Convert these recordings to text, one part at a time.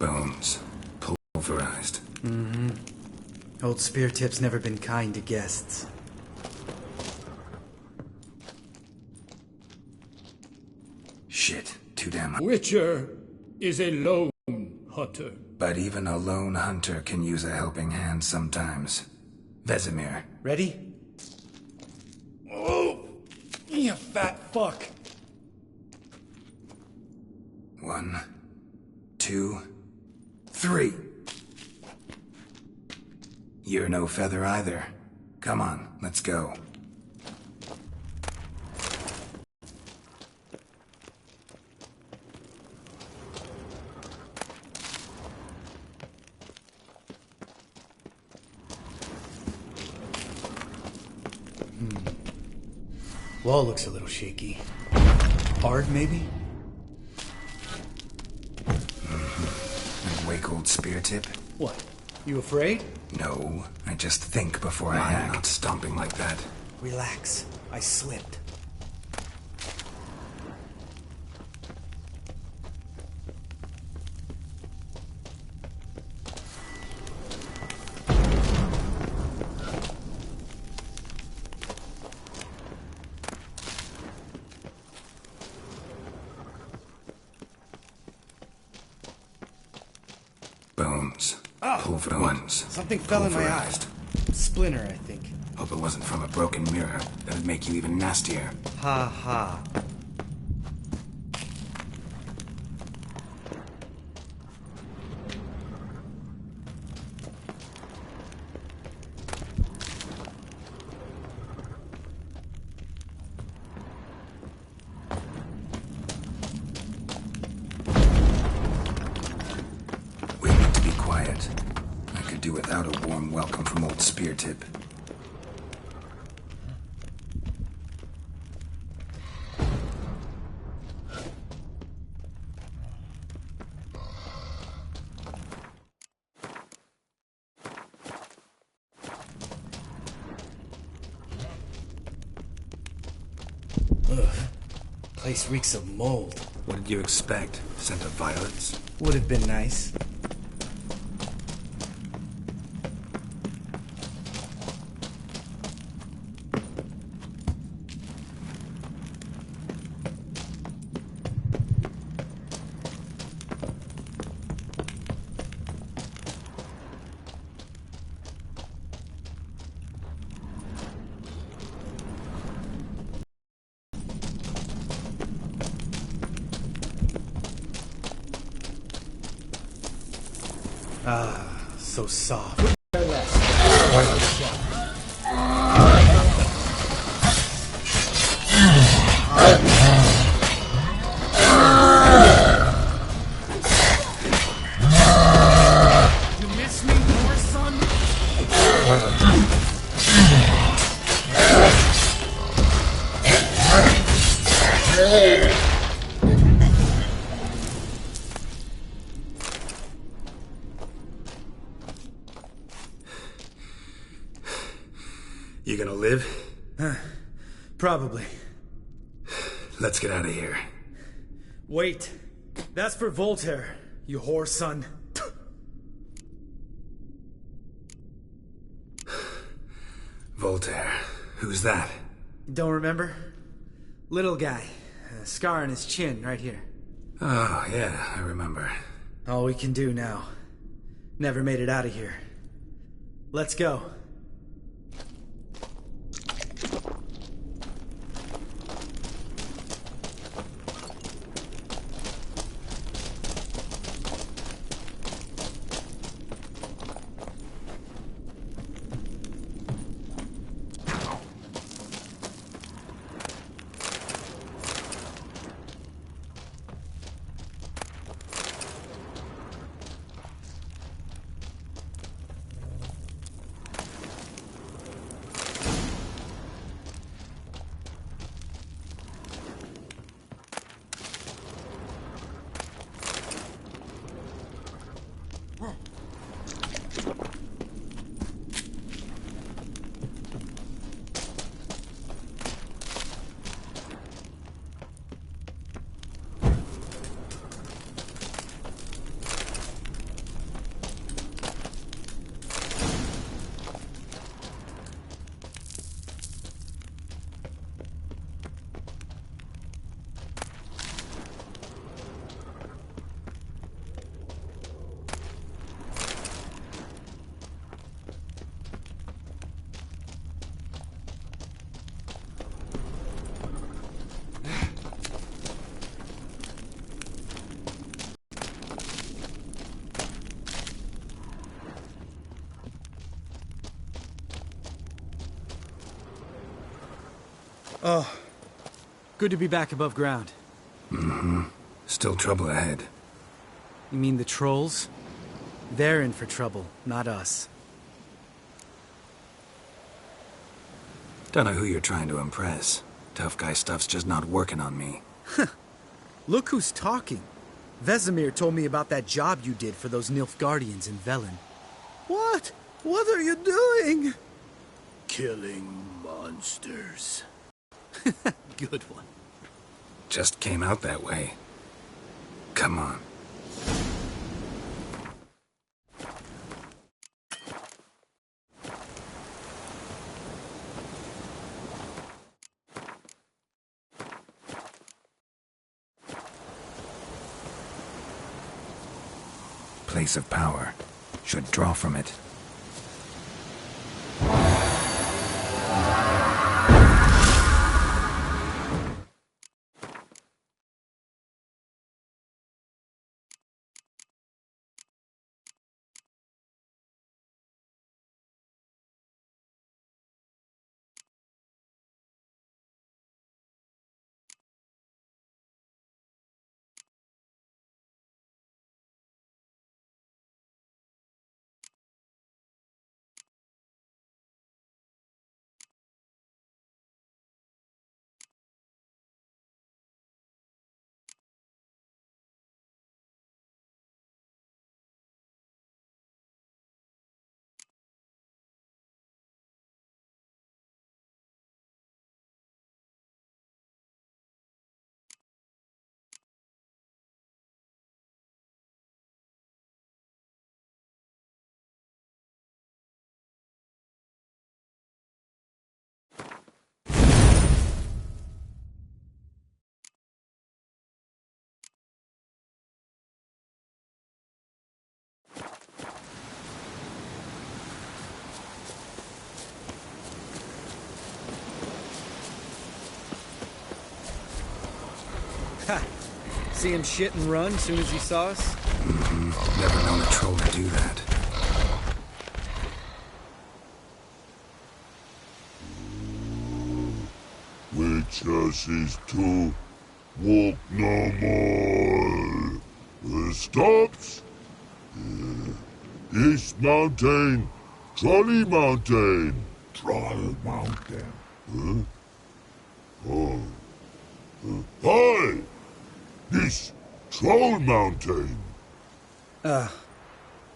Bones. Pulverized. Mm-hmm. Old Spear Tip's never been kind to guests. Shit, too damn. Witcher is a lone hunter. But even a lone hunter can use a helping hand sometimes. Vesemir. Ready? Oh! You fat fuck! 1, 2, 3. You're no feather either. Come on, let's go. Wall looks a little shaky. Hard, maybe? And wake old Spear Tip? What? You afraid? No, I just think before I act. Not stomping like that. Relax. I slipped. Bones. Ah! Pulverized. Something fell in my eye. Splinter, I think. Hope it wasn't from a broken mirror. That'd make you even nastier. Ha ha. We need to be quiet. I could do without a warm welcome from old Spear Tip. Ugh. Place reeks of mold. What did you expect? Scent of violets? Would have been nice. Ah, so soft. You miss me more, son? You gonna live? Probably. Let's get out of here. Wait. That's for Voltaire, you whore son. Voltaire. Who's that? Don't remember? Little guy. A scar on his chin, right here. Oh, yeah, I remember. All we can do now. Never made it out of here. Let's go. Good to be back above ground. Still trouble ahead. You mean the trolls? They're in for trouble, not us. Don't know who you're trying to impress. Tough guy stuff's just not working on me. Look who's talking. Vesemir told me about that job you did for those Nilfgaardians in Velen. What? What are you doing? Killing monsters. Good one. Just came out that way. Come on. Place of power. Should draw from it. See him shit and run soon as he saw us? Never known a troll to do that. Witches is to walk no more. Stops. East Mountain, Trolley Mountain. Troll Mountain. Hi! This Troll Mountain.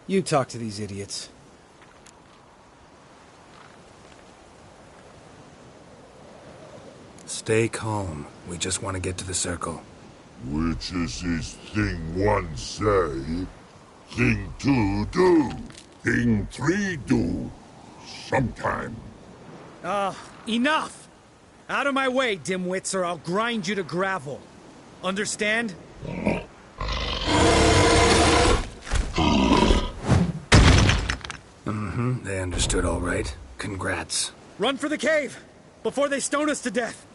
You talk to these idiots. Stay calm. We just want to get to the circle. Which is this thing one say, thing two do, thing three do, sometime. Enough! Out of my way, dimwits, or I'll grind you to gravel. Understand? They understood all right. Congrats. Run for the cave! Before they stone us to death!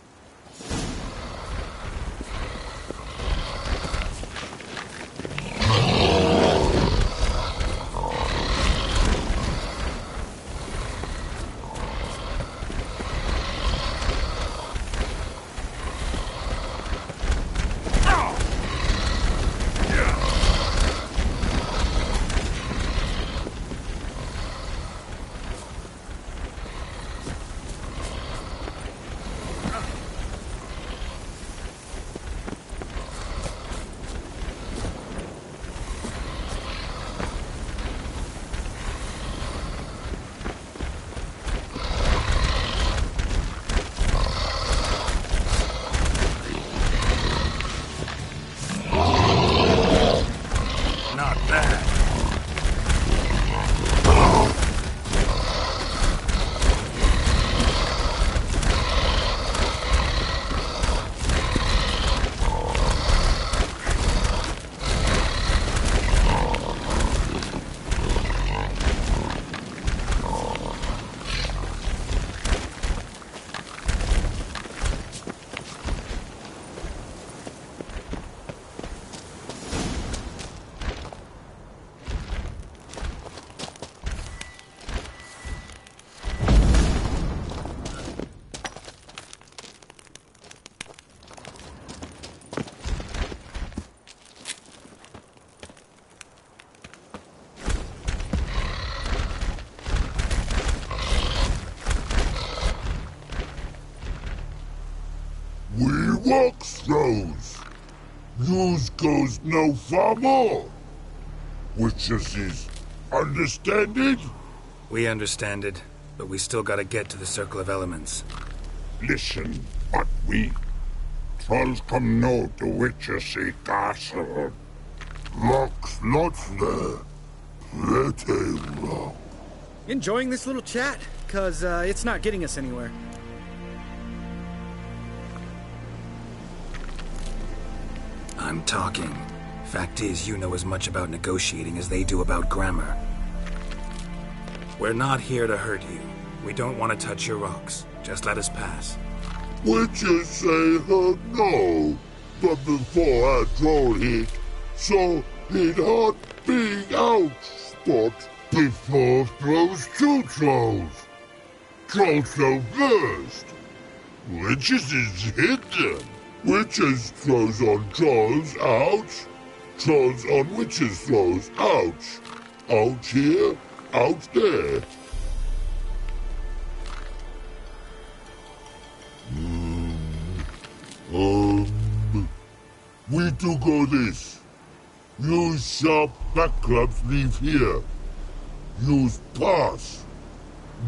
rock throws. Yous goes no far more. Witches is understand it? We understand it, but we still gotta get to the Circle of Elements. Listen, but we trolls come no to Witches castle. Rocks lots there. Pretty rock. Enjoying this little chat? Cause it's not getting us anywhere. I'm talking. Fact is, you know as much about negotiating as they do about grammar. We're not here to hurt you. We don't want to touch your rocks. Just let us pass. Witches say her no, but before our troll hit, so it hot big out spot before throws two trolls. Trolls go first. Witches is hidden. Witches throws on trolls out. Trolls on witches throws out. Out here, out there. We do go this. Use sharp back clubs leave here. Use pass.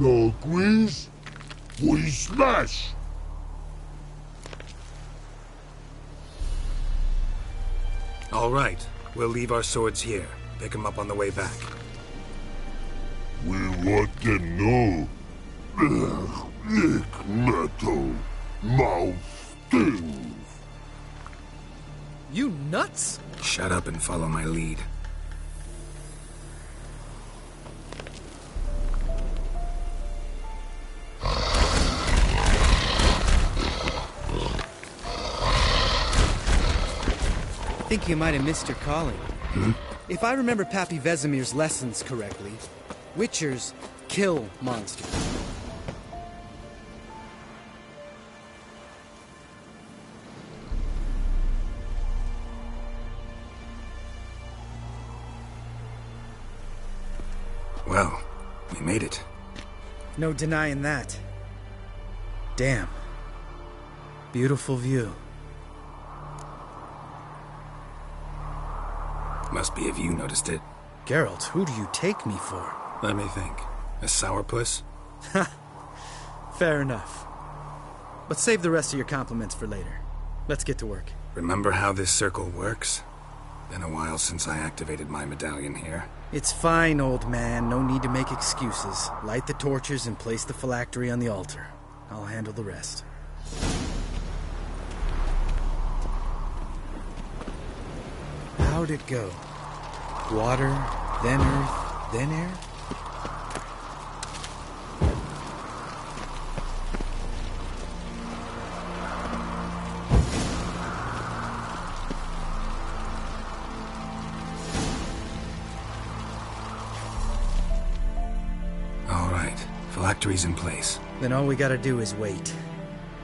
No agrees? We smash. All right. We'll leave our swords here. Pick them up on the way back. We want to know. Lick metal. Mouth stings. You nuts? Shut up and follow my lead. I think you might have missed your calling. If I remember Pappy Vesemir's lessons correctly, Witchers kill monsters. Well, we made it. No denying that. Damn. Beautiful view. Must be if you noticed it. Geralt, who do you take me for? Let me think. A sourpuss? Fair enough. But save the rest of your compliments for later. Let's get to work. Remember how this circle works? Been a while since I activated my medallion here. It's fine, old man. No need to make excuses. Light the torches and place the phylactery on the altar. I'll handle the rest. How'd it go? Water, then earth, then air? All right. Phylactery's in place. Then all we gotta do is wait.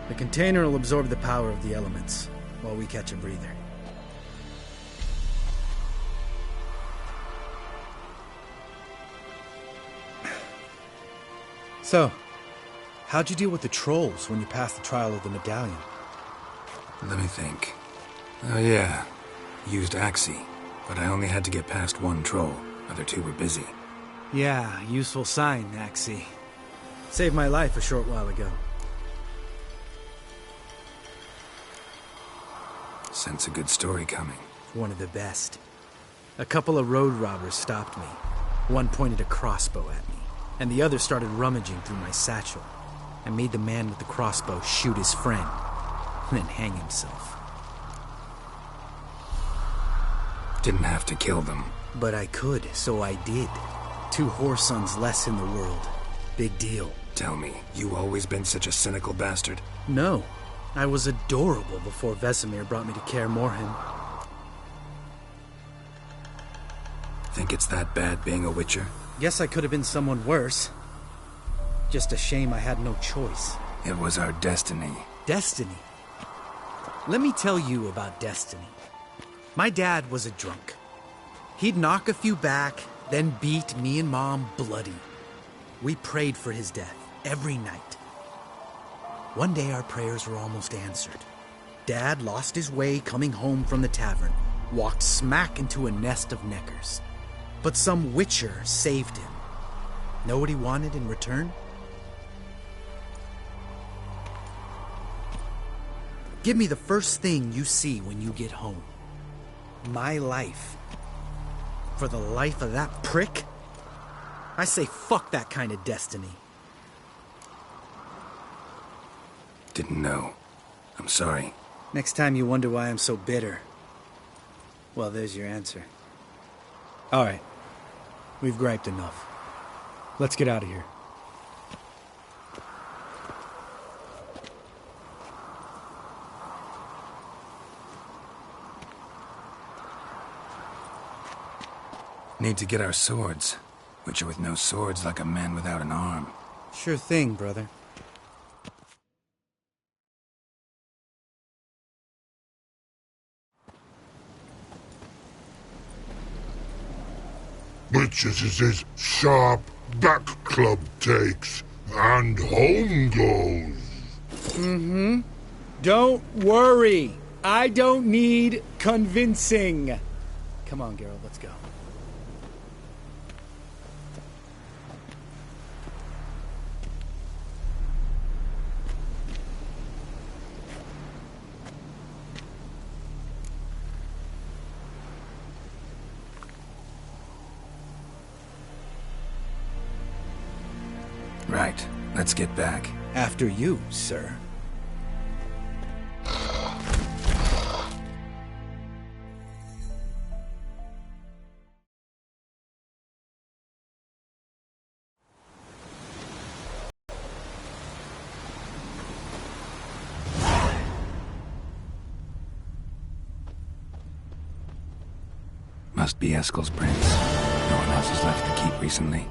The container will absorb the power of the elements, while we catch a breather. So, how'd you deal with the trolls when you passed the trial of the medallion? Let me think. Oh yeah. Used Axie, but I only had to get past one troll. Other two were busy. Yeah, useful sign, Axie. Saved my life a short while ago. Sense a good story coming. One of the best. A couple of road robbers stopped me. One pointed a crossbow at me, and the other started rummaging through my satchel. I made the man with the crossbow shoot his friend, and then hang himself. Didn't have to kill them. But I could, so I did. 2 whoresons less in the world. Big deal. Tell me, you always been such a cynical bastard? No. I was adorable before Vesemir brought me to Kaer Morhen. Think it's that bad being a Witcher? Guess I could have been someone worse. Just a shame I had no choice. It was our destiny. Destiny? Let me tell you about destiny. My dad was a drunk. He'd knock a few back, then beat me and Mom bloody. We prayed for his death every night. One day our prayers were almost answered. Dad lost his way coming home from the tavern, walked smack into a nest of neckers. But some witcher saved him. Know what he wanted in return? Give me the first thing you see when you get home. My life. For the life of that prick? I say fuck that kind of destiny. Didn't know. I'm sorry. Next time you wonder why I'm so bitter, well, there's your answer. All right. We've griped enough. Let's get out of here. Need to get our swords. Witcher with no swords like a man without an arm. Sure thing, brother. Witches is his sharp back club takes, and home goes. Don't worry. I don't need convincing. Come on, Geralt, let's go. Right. Let's get back. After you, sir. Must be Eskel's prints. No one else is left to keep recently.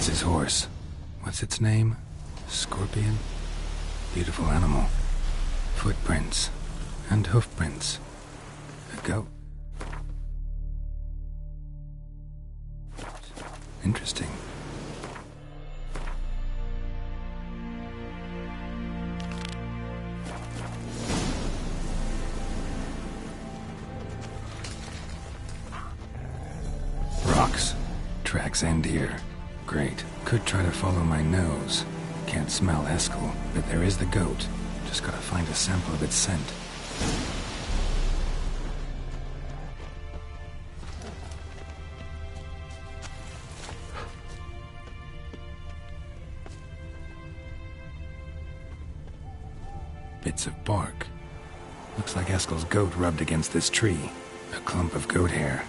That's his horse. What's its name? Scorpion? Beautiful animal. Footprints. And hoofprints. A goat. Interesting. Rocks. Tracks end here. Great. Could try to follow my nose. Can't smell Eskel, but there is the goat. Just gotta find a sample of its scent. Bits of bark. Looks like Eskel's goat rubbed against this tree. A clump of goat hair.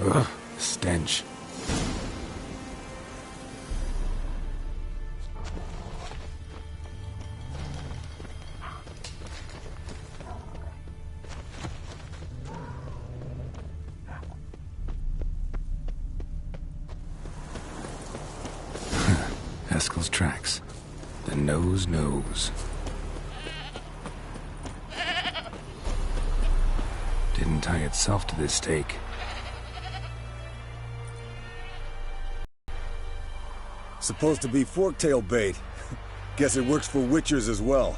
Ugh, stench. Eskel's tracks. The nose knows. Didn't tie itself to this stake. Supposed to be forktail bait. Guess it works for witchers as well.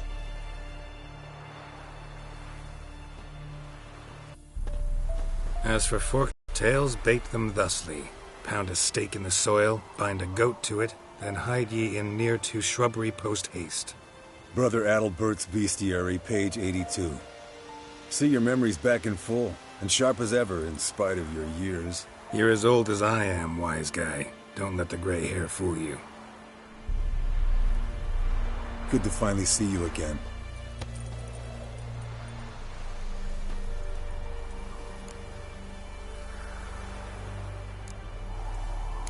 As for forked tails, bait them thusly. Pound a stake in the soil, bind a goat to it, then hide ye in near to shrubbery post haste. Brother Adalbert's Bestiary, page 82. See, your memory's back in full, and sharp as ever in spite of your years. You're as old as I am, wise guy. Don't let the gray hair fool you. Good to finally see you again.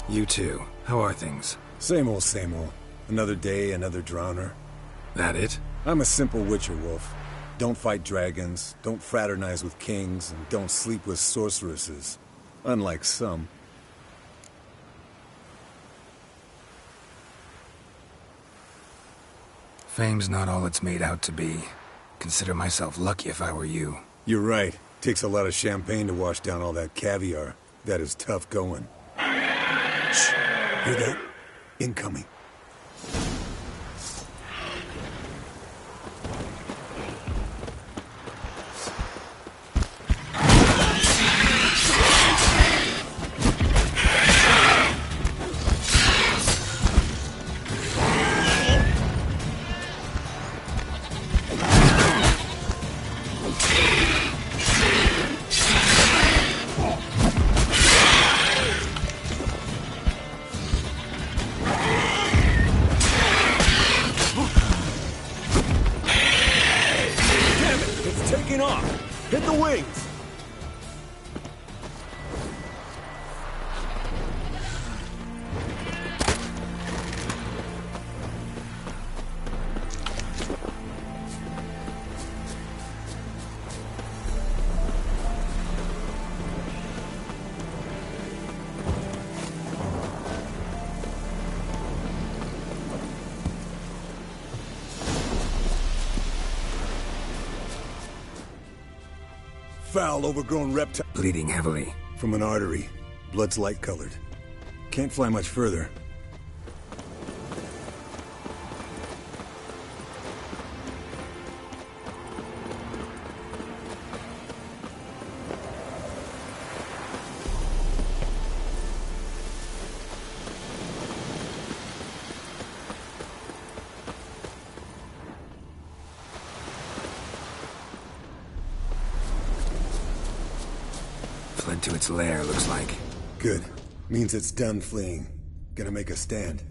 You too. How are things? Same old, same old. Another day, another drowner. That it? I'm a simple witcher, Wolf. Don't fight dragons, don't fraternize with kings, and don't sleep with sorceresses. Unlike some. Fame's not all it's made out to be. Consider myself lucky if I were you. You're right. Takes a lot of champagne to wash down all that caviar. That is tough going. Shh. Hear that? Incoming. Hit the wings! Foul, overgrown reptile. Bleeding heavily. From an artery. Blood's light-colored. Can't fly much further. Fled to its lair, looks like. Good. Means it's done fleeing. Gonna make a stand.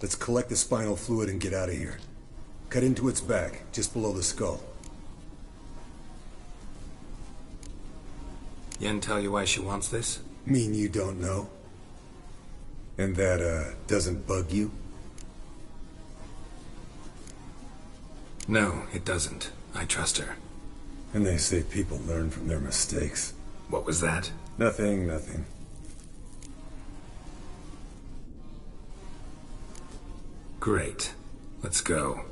Let's collect the spinal fluid and get out of here. Cut into its back, just below the skull. Yen tell you why she wants this? Mean you don't know? And that, doesn't bug you? No, it doesn't. I trust her. And they say people learn from their mistakes. What was that? Nothing, nothing. Great. Let's go.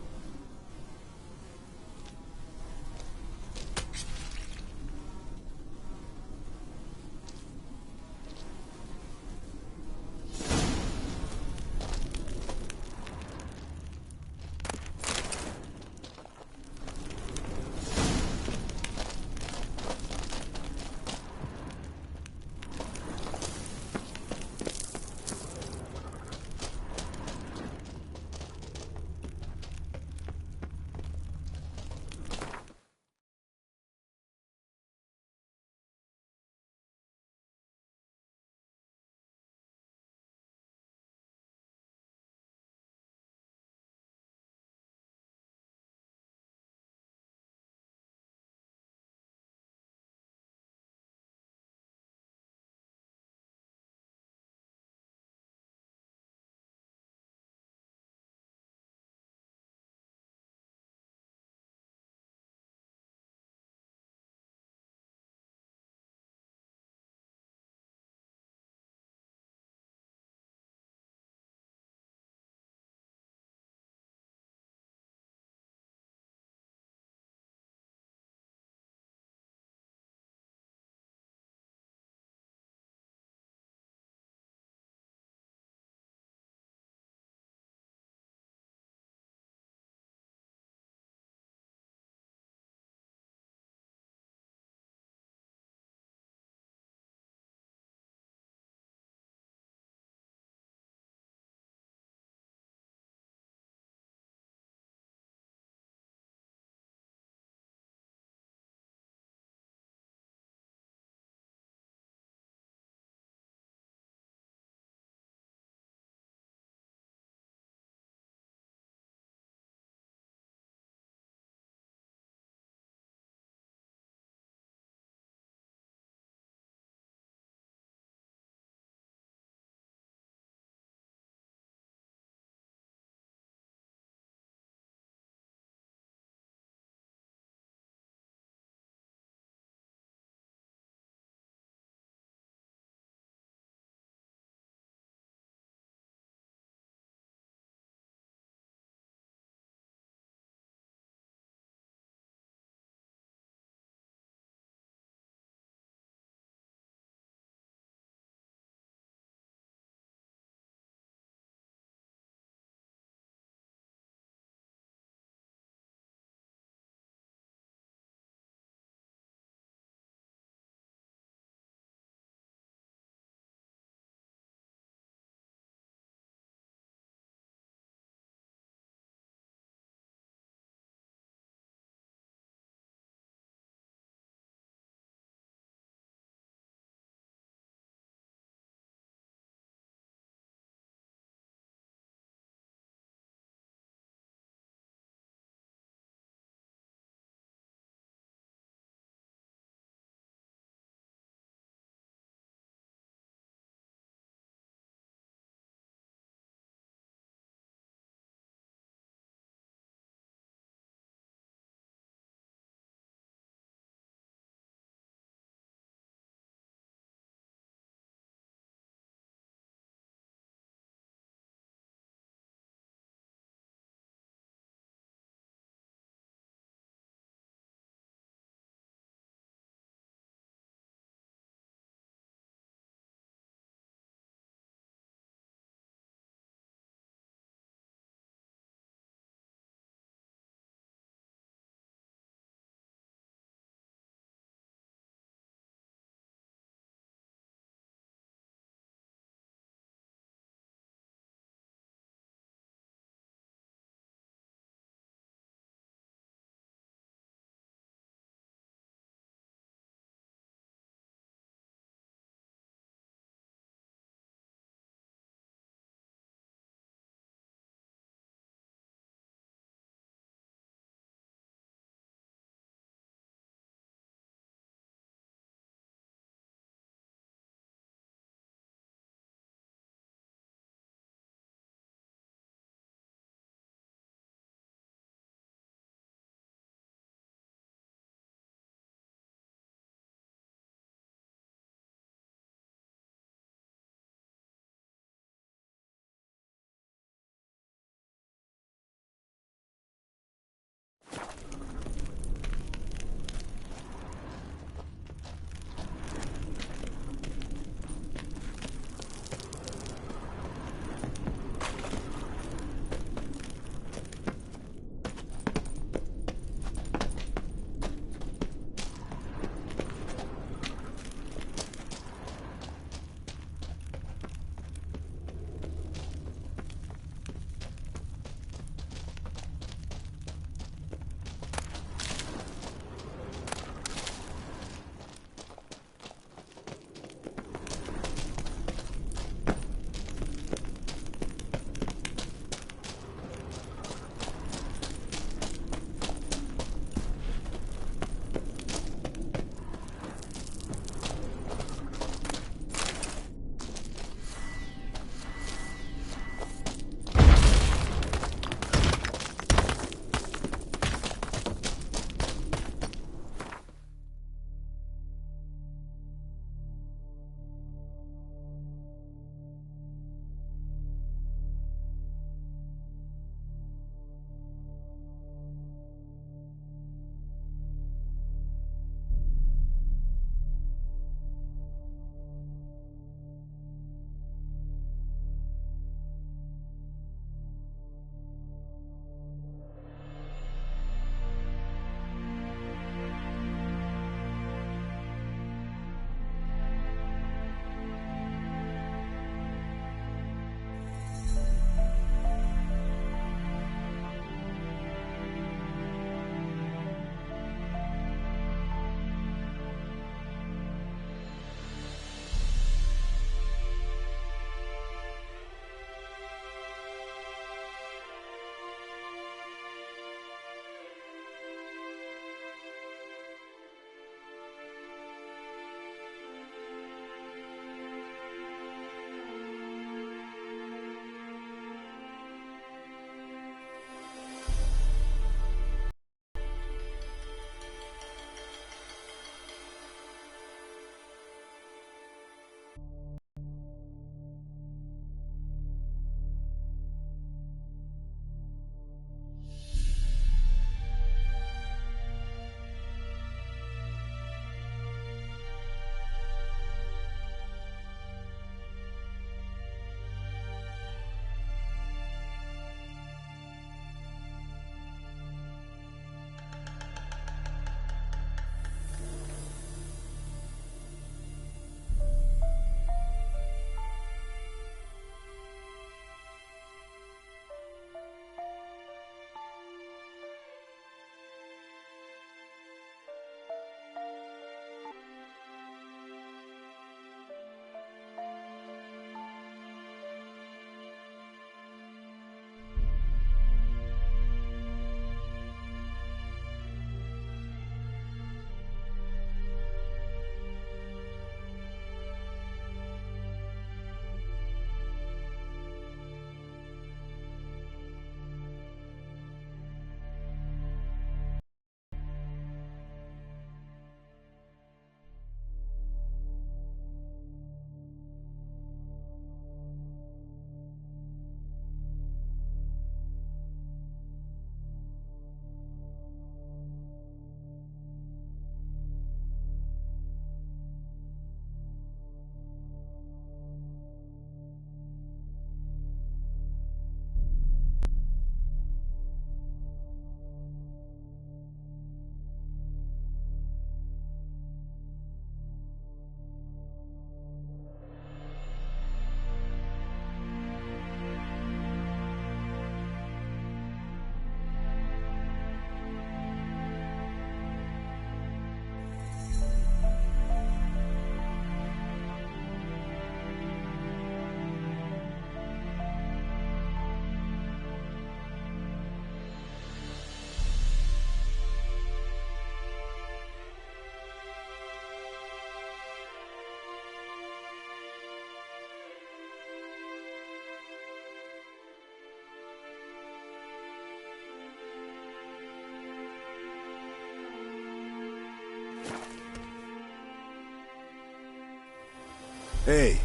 Hey,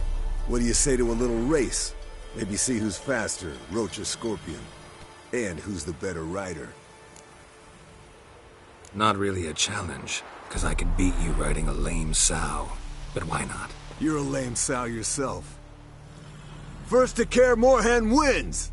what do you say to a little race? Maybe see who's faster, Roach or Scorpion. And who's the better rider. Not really a challenge, because I could beat you riding a lame sow. But why not? You're a lame sow yourself. First to Kaer Morhen wins!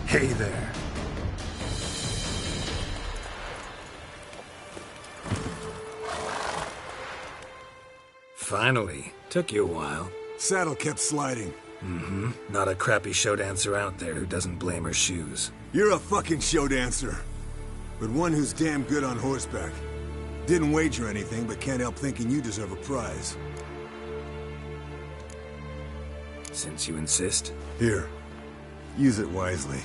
Hey there. Finally. Took you a while. Saddle kept sliding. Mm-hmm. Not a crappy show dancer out there who doesn't blame her shoes. You're a fucking show dancer. But one who's damn good on horseback. Didn't wager anything, but can't help thinking you deserve a prize. Since you insist. Here. Use it wisely.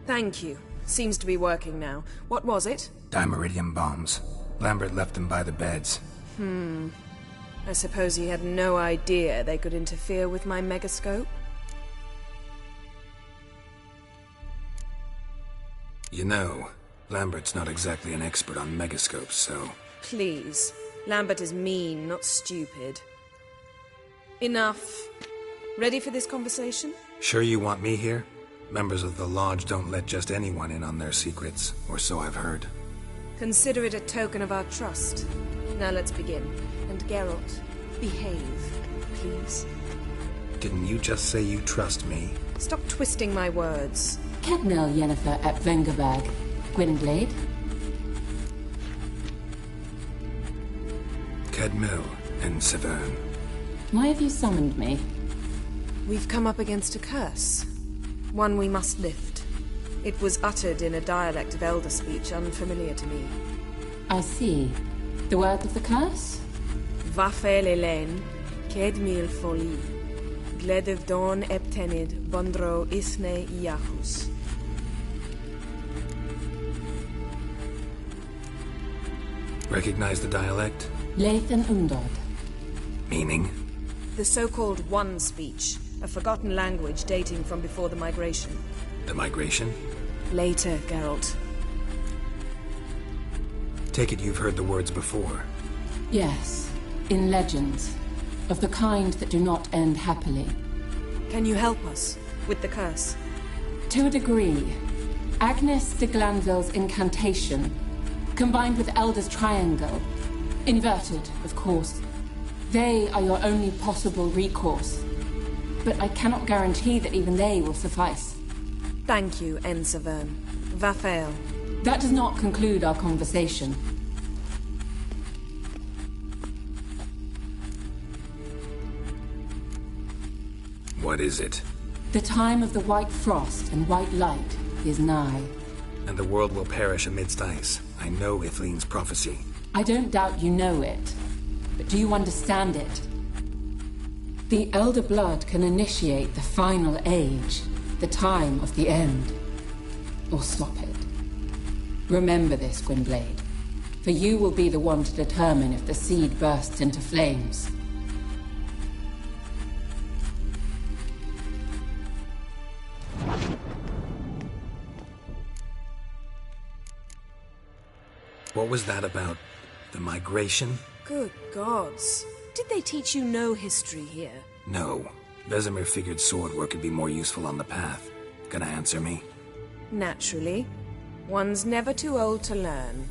Thank you. Seems to be working now. What was it? Dimeridium bombs. Lambert left them by the beds. I suppose he had no idea they could interfere with my megascope? You know, Lambert's not exactly an expert on megascopes, so... Please. Lambert is mean, not stupid. Enough. Ready for this conversation? Sure you want me here? Members of the Lodge don't let just anyone in on their secrets, or so I've heard. Consider it a token of our trust. Now let's begin. And Geralt, behave, please. Didn't you just say you trust me? Stop twisting my words. Cadmel Yennefer at Vengerberg. Gwynblade? Cadmel and Severn. Why have you summoned me? We've come up against a curse. One we must lift. It was uttered in a dialect of Elder speech unfamiliar to me. I see. The word of the curse? Vafel Elen, Kedmil Foli, Gledev Don Eptenid, Bondro Isne Iachus. Recognize the dialect? Lathan Undod. Meaning? The so-called One speech, a forgotten language dating from before the migration. The migration? Later, Geralt. Take it you've heard the words before. Yes, in legends. Of the kind that do not end happily. Can you help us with the curse? To a degree. Agnes de Glanville's incantation, combined with Elder's triangle, inverted, of course. They are your only possible recourse. But I cannot guarantee that even they will suffice. Thank you, Ensavern. Vafael. That does not conclude our conversation. What is it? The time of the white frost and white light is nigh. And the world will perish amidst ice. I know Ithleen's prophecy. I don't doubt you know it. But do you understand it? The Elder Blood can initiate the final age, the time of the end. Or stop it. Remember this, Gwynblade. For you will be the one to determine if the seed bursts into flames. What was that about? The migration? Good gods. Did they teach you no history here? No. Vesemir figured sword work would be more useful on the path. Gonna answer me? Naturally. One's never too old to learn.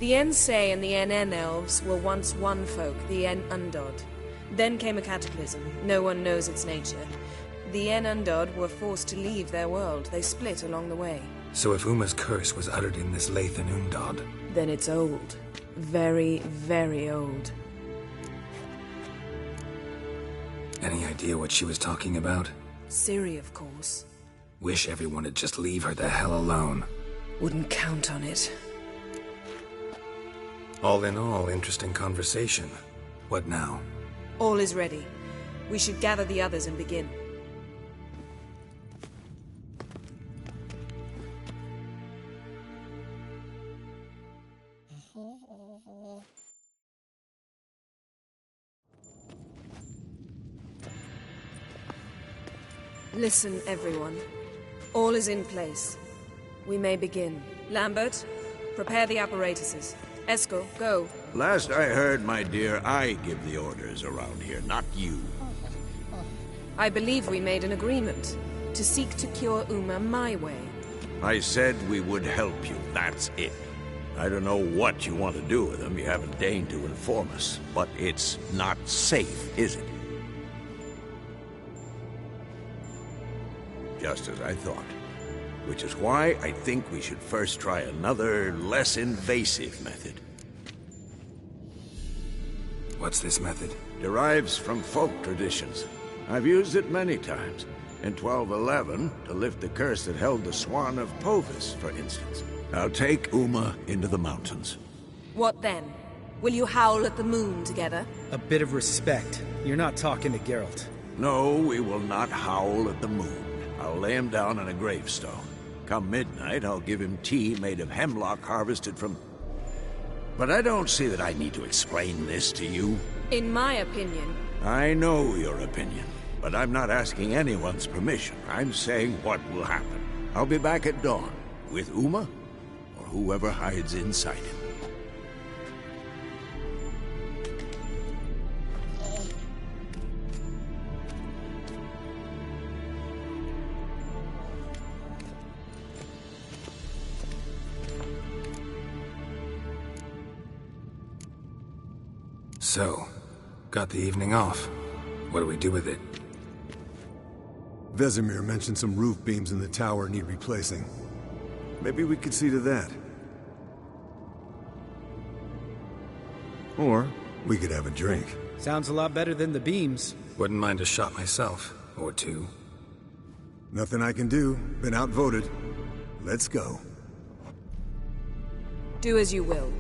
The Ensei and the NN elves were once one folk, the En Undod. Then came a cataclysm. No one knows its nature. The En Undod were forced to leave their world. They split along the way. So if Uma's curse was uttered in this Lathan Undod... Then it's old. Very, very old. Any idea what she was talking about? Ciri, of course. Wish everyone would just leave her the hell alone. Wouldn't count on it. All in all, interesting conversation. What now? All is ready. We should gather the others and begin. Listen, everyone. All is in place. We may begin. Lambert, prepare the apparatuses. Eskel, go. Last I heard, my dear, I give the orders around here, not you. I believe we made an agreement to seek to cure Uma my way. I said we would help you, that's it. I don't know what you want to do with them, you haven't deigned to inform us. But it's not safe, is it? Just as I thought. Which is why I think we should first try another, less invasive method. What's this method? Derives from folk traditions. I've used it many times. In 1211, to lift the curse that held the Swan of Povis, for instance. Now take Uma into the mountains. What then? Will you howl at the moon together? A bit of respect. You're not talking to Geralt. No, we will not howl at the moon. I'll lay him down on a gravestone. Come midnight, I'll give him tea made of hemlock harvested from... But I don't see that I need to explain this to you. In my opinion... I know your opinion, but I'm not asking anyone's permission. I'm saying what will happen. I'll be back at dawn, with Uma, or whoever hides inside him. So, got the evening off. What do we do with it? Vesemir mentioned some roof beams in the tower need replacing. Maybe we could see to that. Or we could have a drink. Sounds a lot better than the beams. Wouldn't mind a shot myself, or two. Nothing I can do. Been outvoted. Let's go. Do as you will.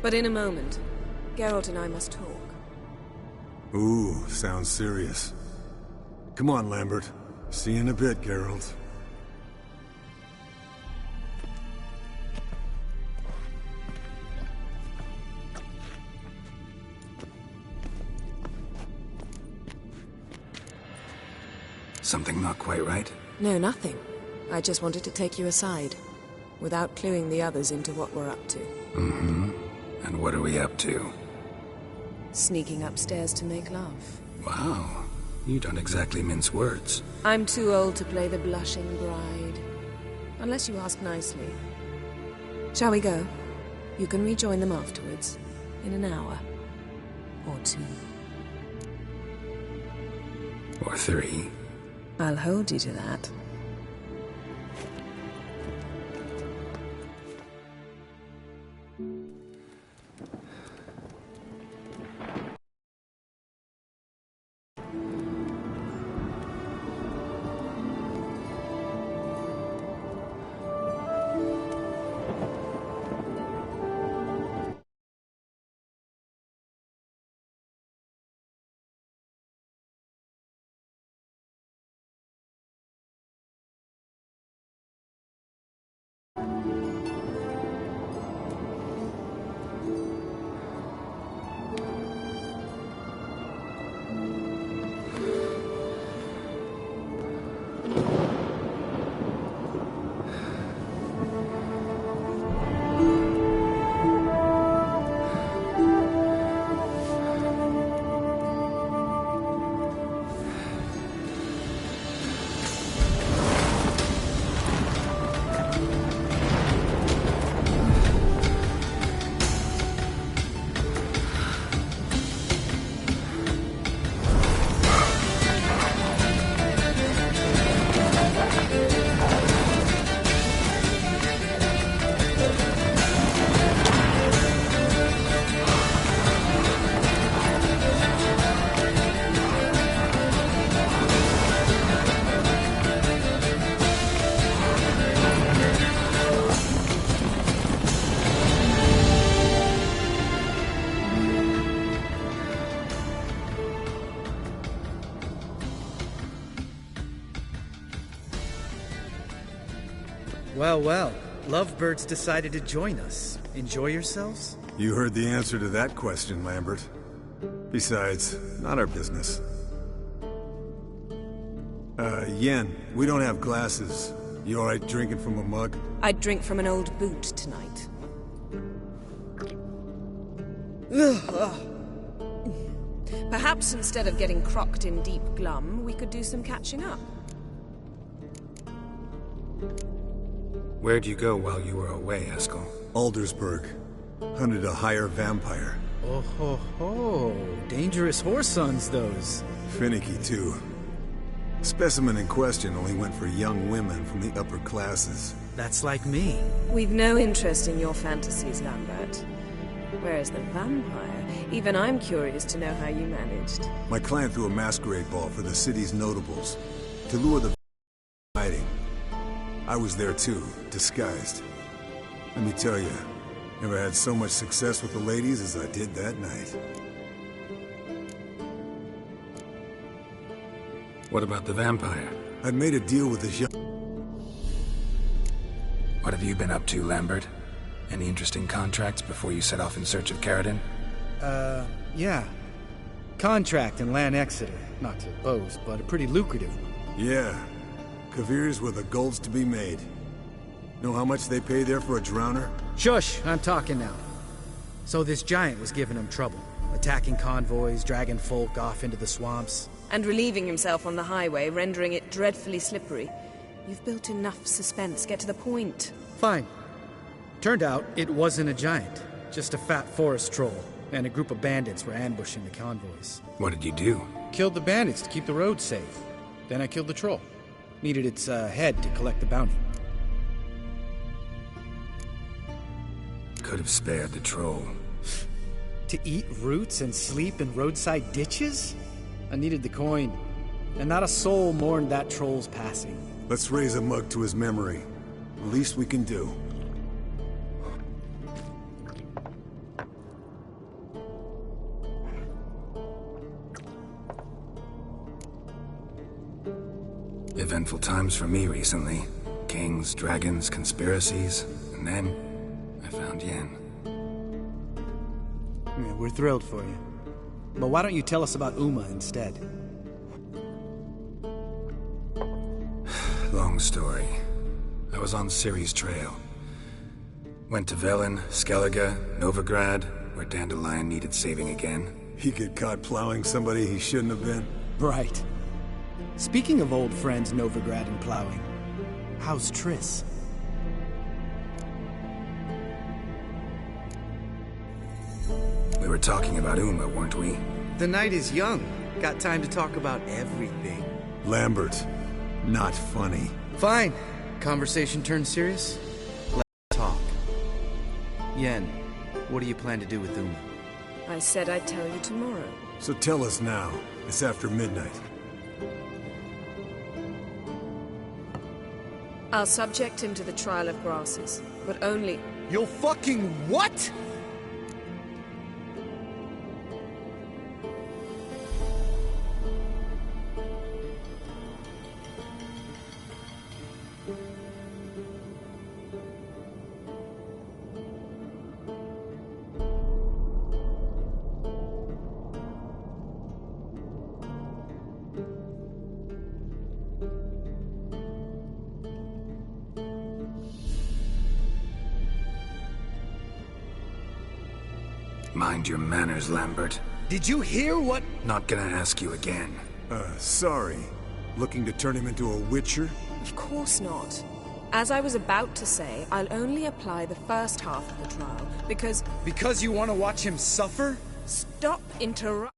But in a moment, Geralt and I must talk. Ooh, sounds serious. Come on, Lambert. See you in a bit, Geralt. Something not quite right? No, nothing. I just wanted to take you aside, without cluing the others into what we're up to. Mm-hmm. And what are we up to? Sneaking upstairs to make love. Wow. You don't exactly mince words. I'm too old to play the blushing bride. Unless you ask nicely. Shall we go? You can rejoin them afterwards. In an hour. Or 2. Or 3. I'll hold you to that. Well, well. Lovebirds decided to join us. Enjoy yourselves? You heard the answer to that question, Lambert. Besides, not our business. Yen, we don't have glasses. You alright drinking from a mug? I'd drink from an old boot tonight. Perhaps instead of getting crocked in deep glum, we could do some catching up. Where'd you go while you were away, Eskel? Aldersburg. Hunted a higher vampire. Oh ho ho. Dangerous whoresons, those. Finicky, too. Specimen in question only went for young women from the upper classes. That's like me. We've no interest in your fantasies, Lambert. Whereas the vampire, even I'm curious to know how you managed. My client threw a masquerade ball for the city's notables to lure the hiding. I was there too, disguised. Let me tell you, never had so much success with the ladies as I did that night. What about the vampire? I'd made a deal with this young... What have you been up to, Lambert? Any interesting contracts before you set off in search of Caridin? Yeah. Contract in Lan Exeter. Not to boast, but a pretty lucrative one. Yeah. Kavir's were the golds to be made. Know how much they pay there for a drowner? Shush! I'm talking now. So this giant was giving him trouble. Attacking convoys, dragging folk off into the swamps. And relieving himself on the highway, rendering it dreadfully slippery. You've built enough suspense. Get to the point. Fine. Turned out it wasn't a giant. Just a fat forest troll. And a group of bandits were ambushing the convoys. What did you do? Killed the bandits to keep the road safe. Then I killed the troll. Needed its head to collect the bounty. Could have spared the troll. To eat roots and sleep in roadside ditches? I needed the coin. And not a soul mourned that troll's passing. Let's raise a mug to his memory. The least we can do. Eventful times for me recently. Kings, dragons, conspiracies, and then I found Yen. Yeah, we're thrilled for you. But why don't you tell us about Uma instead? Long story. I was on Ciri's trail. Went to Velen, Skellige, Novigrad, where Dandelion needed saving again. He get caught plowing somebody he shouldn't have been? Right. Speaking of old friends Novigrad and plowing, how's Triss? We were talking about Uma, weren't we? The night is young. Got time to talk about everything. Lambert, not funny. Fine. Conversation turned serious? Let's talk. Yen, what do you plan to do with Uma? I said I'd tell you tomorrow. So tell us now. It's after midnight. I'll subject him to the trial of grasses, but only... You'll fucking what? Mind your manners, Lambert. Did you hear what? Not gonna ask you again. Sorry. Looking to turn him into a witcher? Of course not. As I was about to say, I'll only apply the first half of the trial, because... Because you want to watch him suffer? Stop interrupting.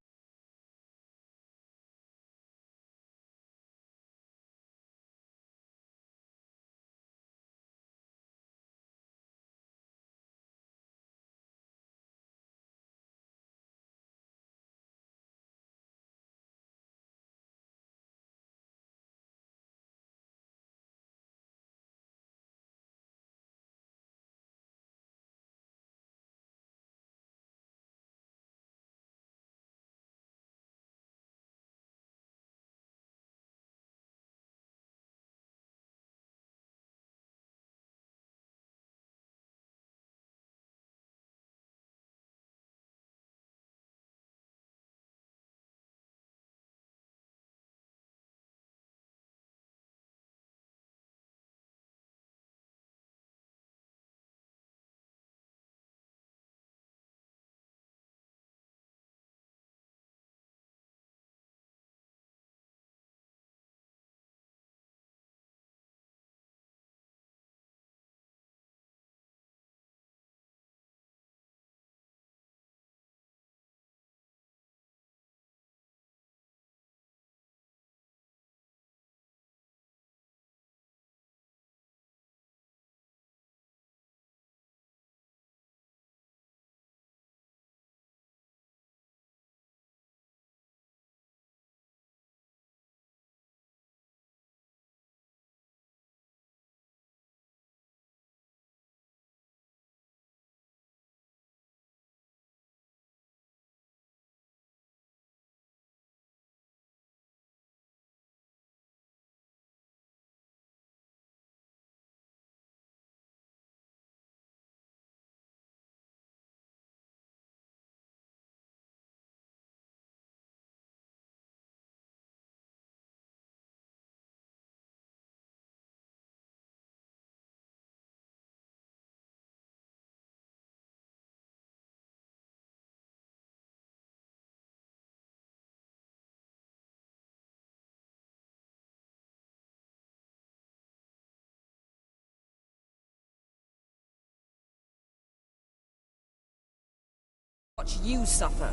Watch you suffer.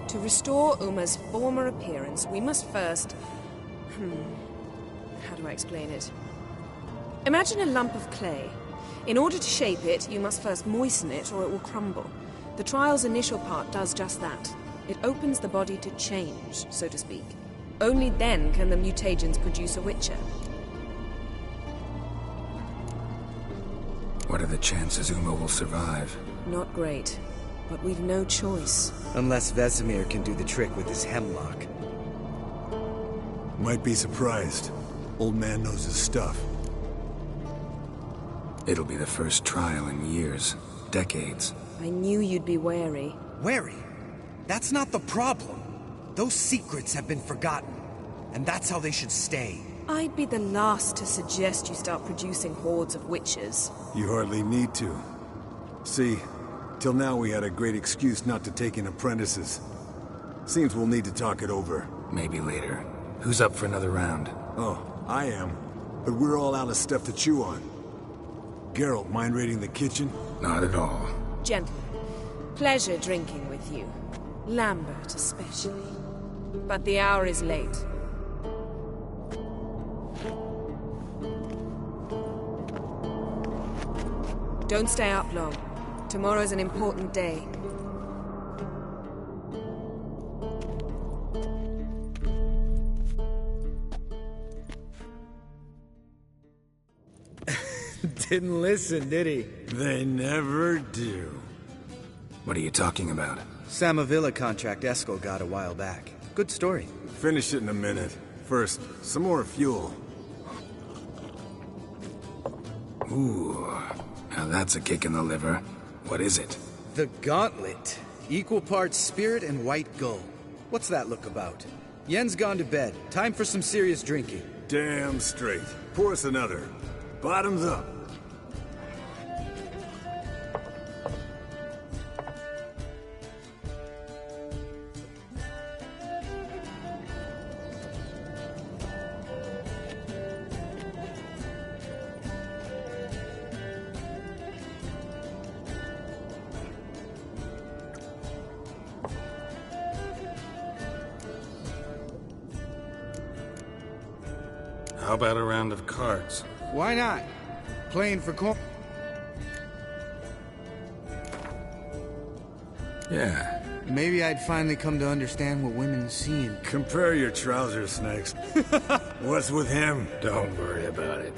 To restore Uma's former appearance, we must first... How do I explain it? Imagine a lump of clay. In order to shape it, you must first moisten it or it will crumble. The trial's initial part does just that. It opens the body to change, so to speak. Only then can the mutagens produce a witcher. What are the chances Uma will survive? Not great, but we've no choice. Unless Vesemir can do the trick with his hemlock. Might be surprised. Old man knows his stuff. It'll be the first trial in years, decades. I knew you'd be wary. Wary? That's not the problem. Those secrets have been forgotten. and that's how they should stay. I'd be the last to suggest you start producing hordes of witches. You hardly need to. See, till now we had a great excuse not to take in apprentices. Seems we'll need to talk it over. Maybe later. Who's up for another round? Oh, I am. But we're all out of stuff to chew on. Geralt, mind raiding the kitchen? Not at all. Gentlemen, pleasure drinking with you. Lambert especially. But the hour is late. Don't stay up long. Tomorrow's an important day. Didn't listen, did he? They never do. What are you talking about? Samavilla contract Eskel got a while back. Good story. Finish it in a minute. First, some more fuel. Ooh, now that's a kick in the liver. What is it? The Gauntlet. Equal parts spirit and white gull. What's that look about? Yen's gone to bed. Time for some serious drinking. Damn straight. Pour us another. Bottoms up. How about a round of cards? Why not? Playing for coin. Yeah. Maybe I'd finally come to understand what women see in... Compare your trousers, Snakes. What's with him? Don't worry about it.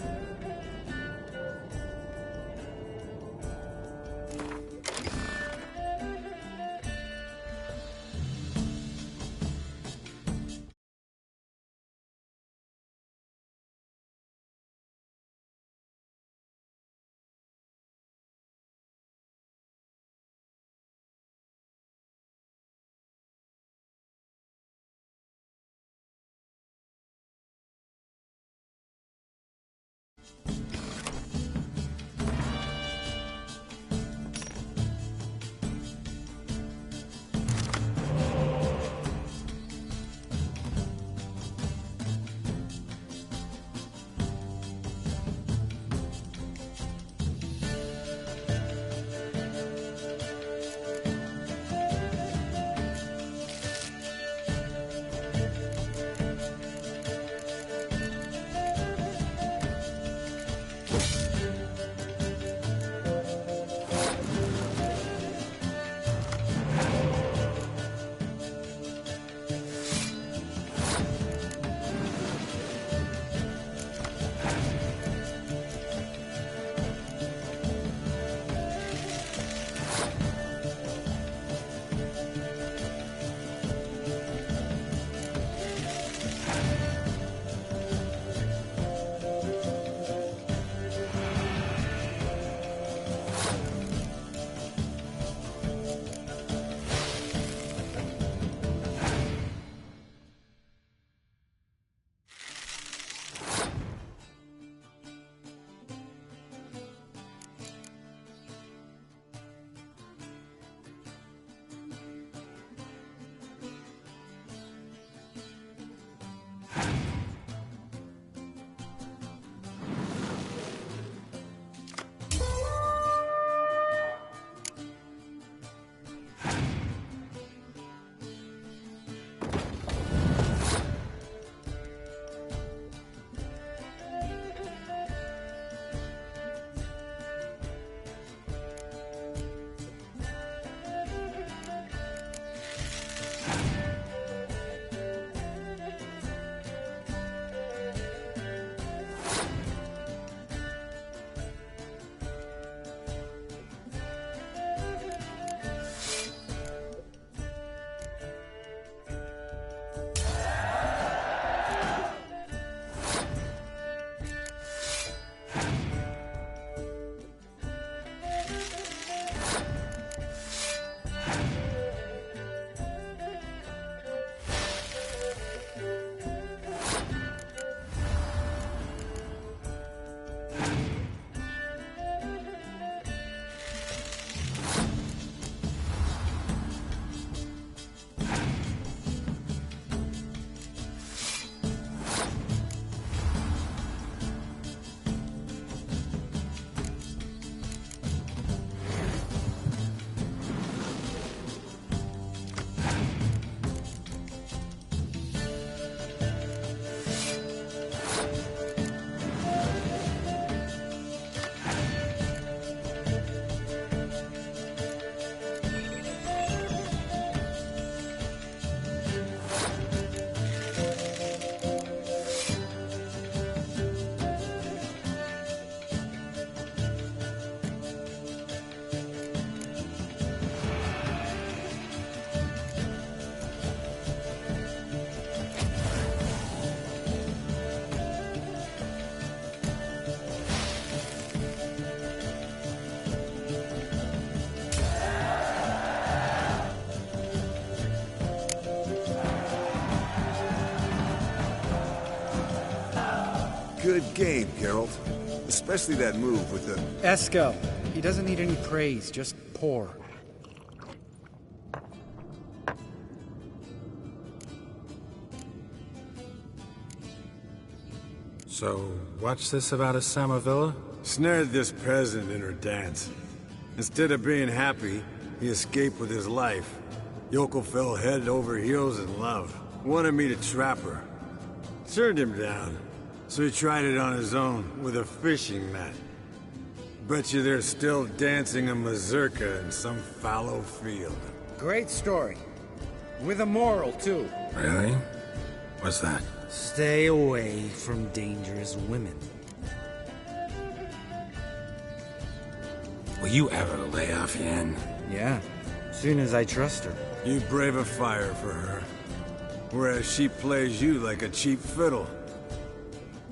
good game, Geralt. Especially that move with the... Eskel. He doesn't need any praise, just pour. So, what's this about a Samavilla? Snared this peasant in her dance. Instead of being happy, he escaped with his life. Yoko fell head over heels in love. Wanted me to trap her. Turned him down. So he tried it on his own, with a fishing net. Bet you they're still dancing a mazurka in some fallow field. Great story. With a moral, too. Really? What's that? Stay away from dangerous women. Will you ever lay off Yen? Yeah, soon as I trust her. You brave a fire for her. Whereas she plays you like a cheap fiddle.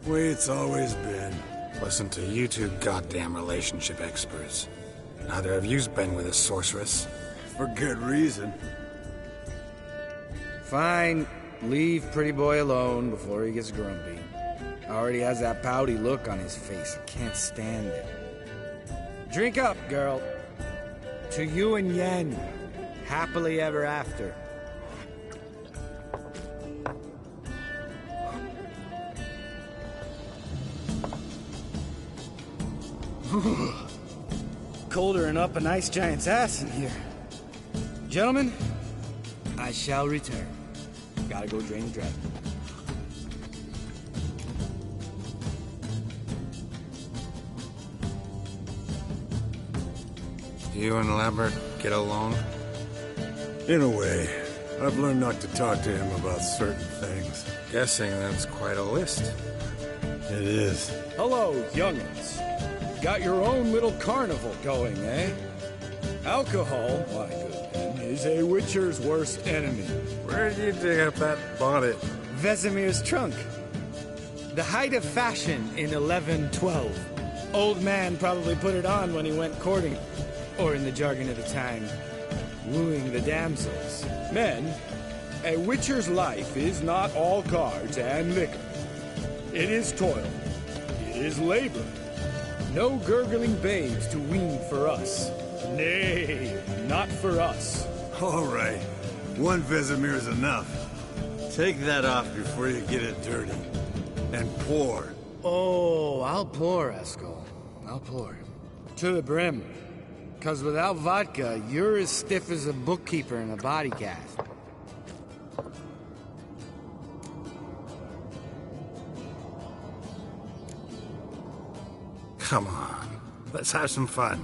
Way it's always been. Listen to you two goddamn relationship experts. Neither of you's been with a sorceress. For good reason. Fine. Leave pretty boy alone before he gets grumpy. Already has that pouty look on his face. I can't stand it. Drink up, girl. To you and Yen. Happily ever after. Colder and up a nice giant's ass in here. Gentlemen, I shall return. Gotta go drain the dragon. You and Lambert get along? In a way. I've learned not to talk to him about certain things. Guessing that's quite a list. It is. Hello, young'uns. Got your own little carnival going, eh? Alcohol, my good man, is a witcher's worst enemy. Where did you dig up that bonnet? Vesemir's trunk. The height of fashion in 1112. Old man probably put it on when he went courting, or in the jargon of the time, wooing the damsels. Men, a witcher's life is not all cards and liquor. It is toil. It is labor. No gurgling babes to wean for us. Nay, not for us. All right. One Vesemir is enough. Take that off before you get it dirty. And pour. Oh, I'll pour, Eskel. I'll pour. To the brim. 'Cause without vodka, you're as stiff as a bookkeeper in a body cast. Come on. Let's have some fun.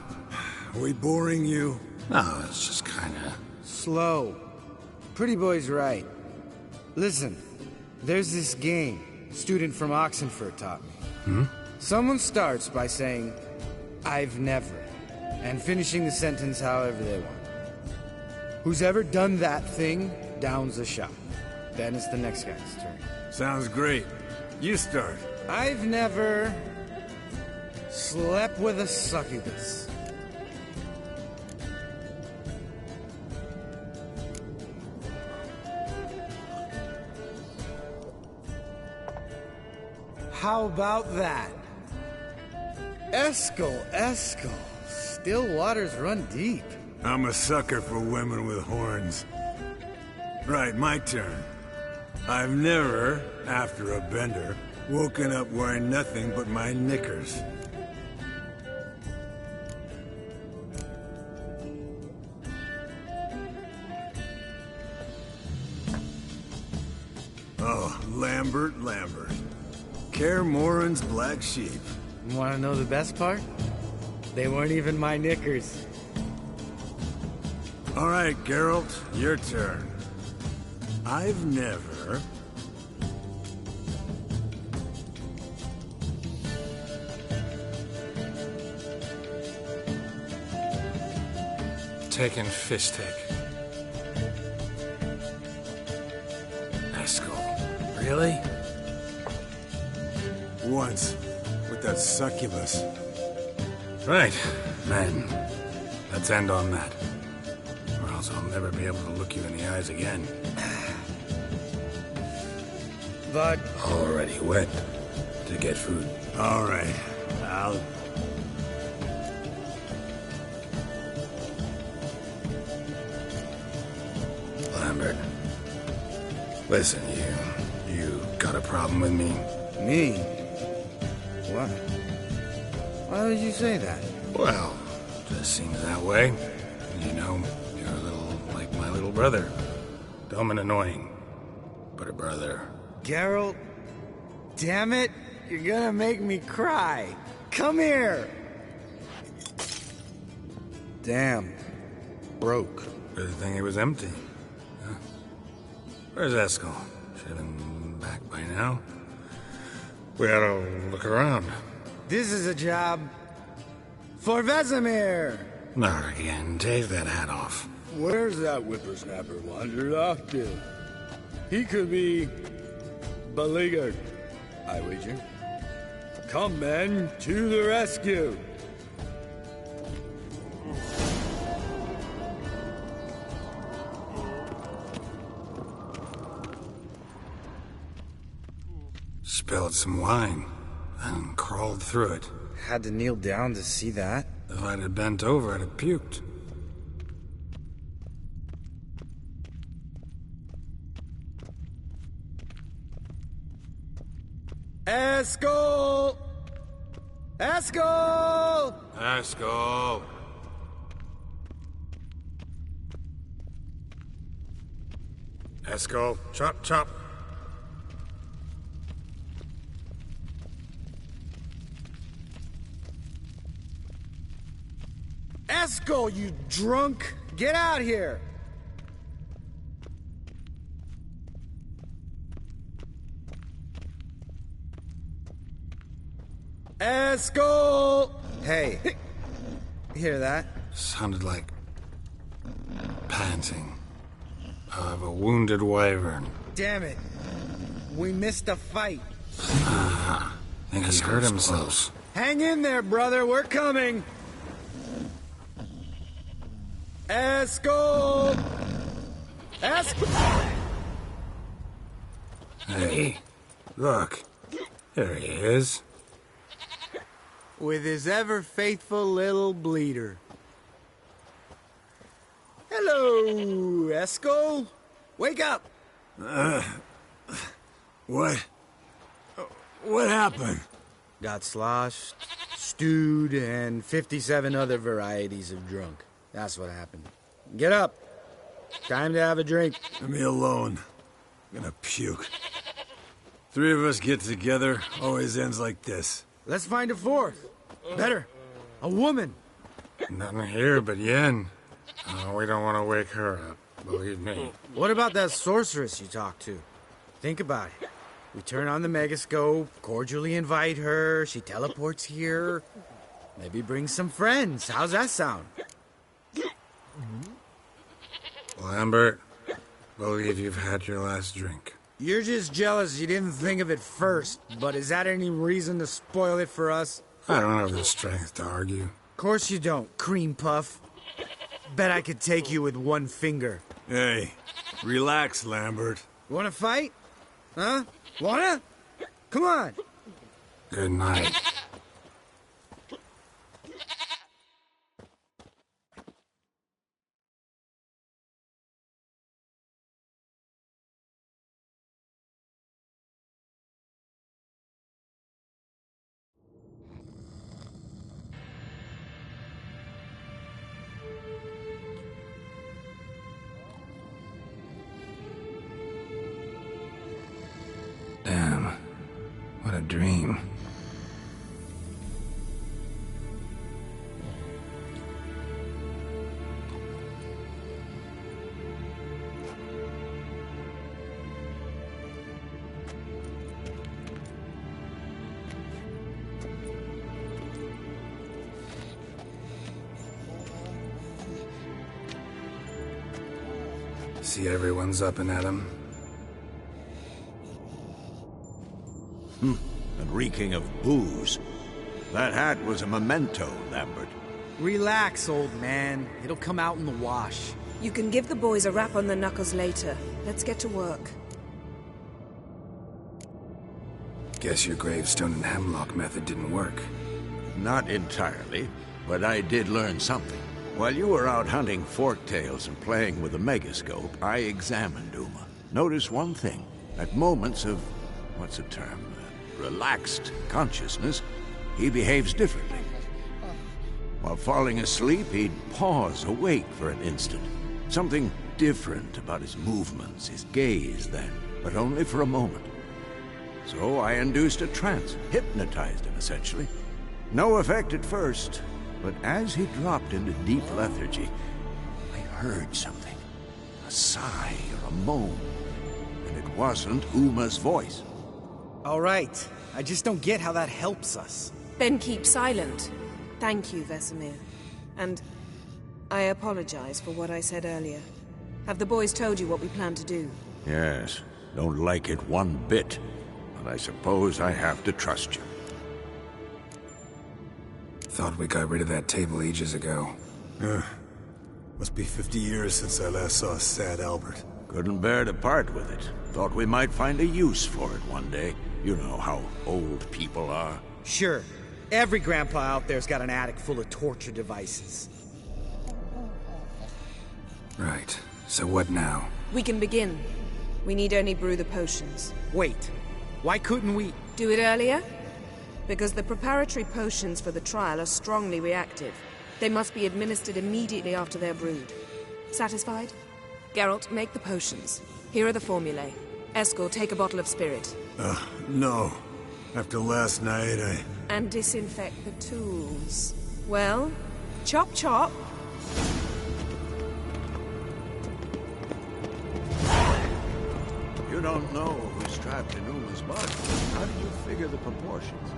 Are we boring you? No, it's just kinda... Slow. Pretty boy's right. Listen, there's this game student from Oxenford taught me. Someone starts by saying, I've never, and finishing the sentence however they want. Who's ever done that thing downs a shot. Then it's the next guy's turn. Sounds great. You start. I've never slept with a succubus. How about that? Eskel. Still waters run deep. I'm a sucker for women with horns. Right, my turn. I've never, after a bender, woken up wearing nothing but my knickers. Oh, Lambert. Kaer Morhen's black sheep. Want to know the best part? They weren't even my knickers. All right, Geralt, your turn. I've never... Taken fistic. Eskel. Really? Once, with that succubus. Right. Men. Let's end on that. Or else I'll never be able to look you in the eyes again. But Already wet. to get food. All right, I'll... Lambert, listen, you got a problem with me? Me? What? Why would you say that? Well, just seems that way. You know, you're a little like my little brother. Dumb and annoying, but a brother. Geralt, damn it, you're gonna make me cry. Come here. Damn, broke. Good thing it was empty. Huh? Where's Eskel? Should have been back by now. We ought to look around. This is a job for Vesemir. Not again. Take that hat off. Where's that whippersnapper wandered off to? He could be beleaguered, I wager. Come, men, to the rescue. Spilled some wine and crawled through it. Had to kneel down to see that. If I'd have bent over, I'd have puked. Eskel! Eskel! Eskel! Eskel, chop, chop. Eskel, you drunk! Get out here! Eskel! Hey, hear that? Sounded like panting of a wounded wyvern. Damn it. We missed a fight. Think he hurt himself. Hang in there, brother. We're coming. Eskel! Eskel! Hey, look. There he is. With his ever-faithful little bleeder. Hello, Eskel. Wake up. What? What happened? Got sloshed, stewed, and 57 other varieties of drunk. That's what happened. Get up. Time to have a drink. Leave me alone. I'm gonna puke. Three of us get together, always ends like this. Let's find a fourth. Better. A woman. Nothing here but Yen. We don't want to wake her up, believe me. What about that sorceress you talked to? Think about it. We turn on the megascope, cordially invite her, she teleports here. Maybe bring some friends. How's that sound? Lambert, believe you've had your last drink. You're just jealous you didn't think of it first, but is that any reason to spoil it for us? I don't have the strength to argue. Course you don't, cream puff. Bet I could take you with one finger. Hey, relax, Lambert. Wanna fight? Huh? Wanna? Come on. Good night. Damn, what a dream. See everyone's up and at 'em. And reeking of booze. That hat was a memento, Lambert. Relax, old man. It'll come out in the wash. You can give the boys a rap on the knuckles later. Let's get to work. Guess your gravestone and hemlock method didn't work. Not entirely, but I did learn something. While you were out hunting forktails and playing with the megascope, I examined Uma. Notice one thing. At moments of, what's the term? Relaxed consciousness, he behaves differently. While falling asleep, he'd pause awake for an instant. Something different about his movements, his gaze then, but only for a moment. So I induced a trance, hypnotized him essentially. No effect at first, but as he dropped into deep lethargy, I heard something. A sigh or a moan. And it wasn't Uma's voice. All right. I just don't get how that helps us. Then keep silent. Thank you, Vesemir. And I apologize for what I said earlier. Have the boys told you what we plan to do? Yes. Don't like it one bit. But I suppose I have to trust you. Thought we got rid of that table ages ago. Must be 50 years since I last saw sad Albert. Couldn't bear to part with it. Thought we might find a use for it one day. You know how old people are. Sure. Every grandpa out there's got an attic full of torture devices. Right. So what now? We can begin. We need only brew the potions. Wait. Why couldn't we... Do it earlier? Because the preparatory potions for the trial are strongly reactive. They must be administered immediately after they're brewed. Satisfied? Geralt, make the potions. Here are the formulae. Eskel, take a bottle of spirit. No. After last night, And disinfect the tools. Well, chop chop. You don't know who's trapped in Uma's body. How did you figure the proportions?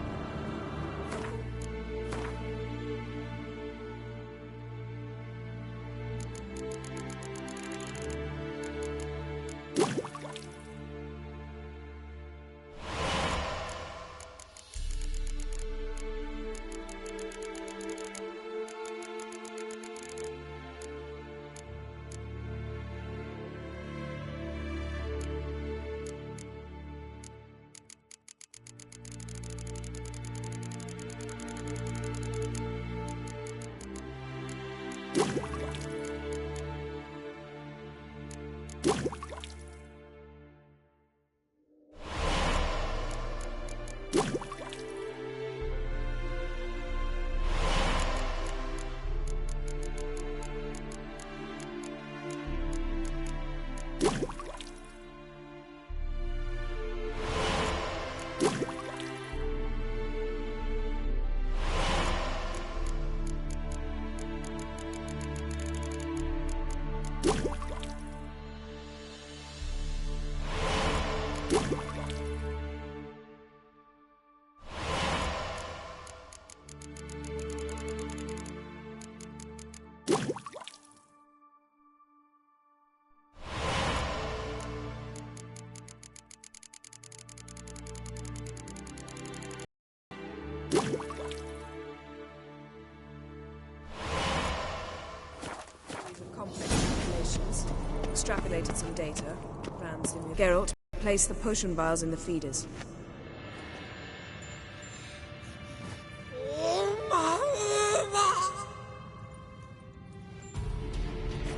Complex calculations. Extrapolated some data. Ran simulations. Geralt, place the potion vials in the feeders.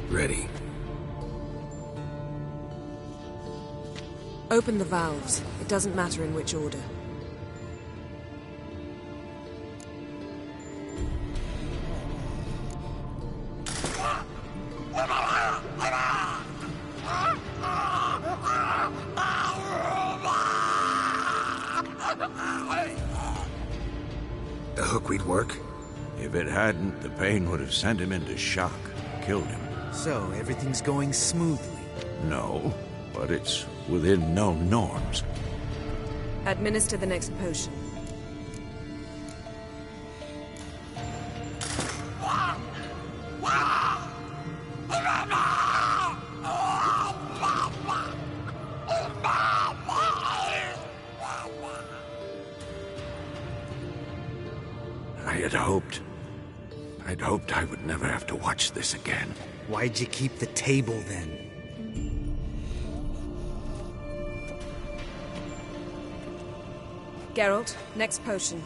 Ready. Open the valves. It doesn't matter in which order. The hookweed work? If it hadn't, the pain would have sent him into shock, killed him. So, everything's going smoothly. No, but it's within known norms. Administer the next potion. I'd hoped I would never have to watch this again. Why'd you keep the table then? Geralt, next potion.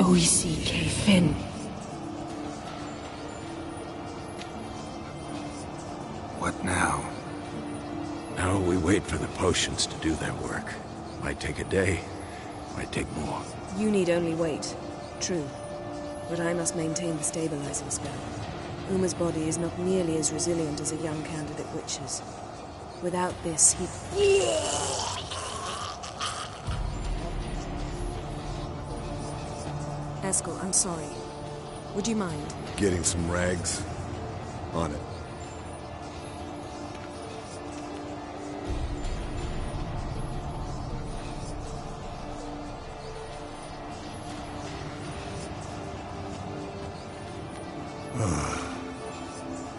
O.E.C.K. Finn. What now? Now we wait for the potions to do their work. Might take a day, might take more. You need only wait. True. But I must maintain the stabilizing spell. Uma's body is not nearly as resilient as a young candidate witch's. Without this, he... Eskel, I'm sorry. Would you mind? Getting some rags? On it.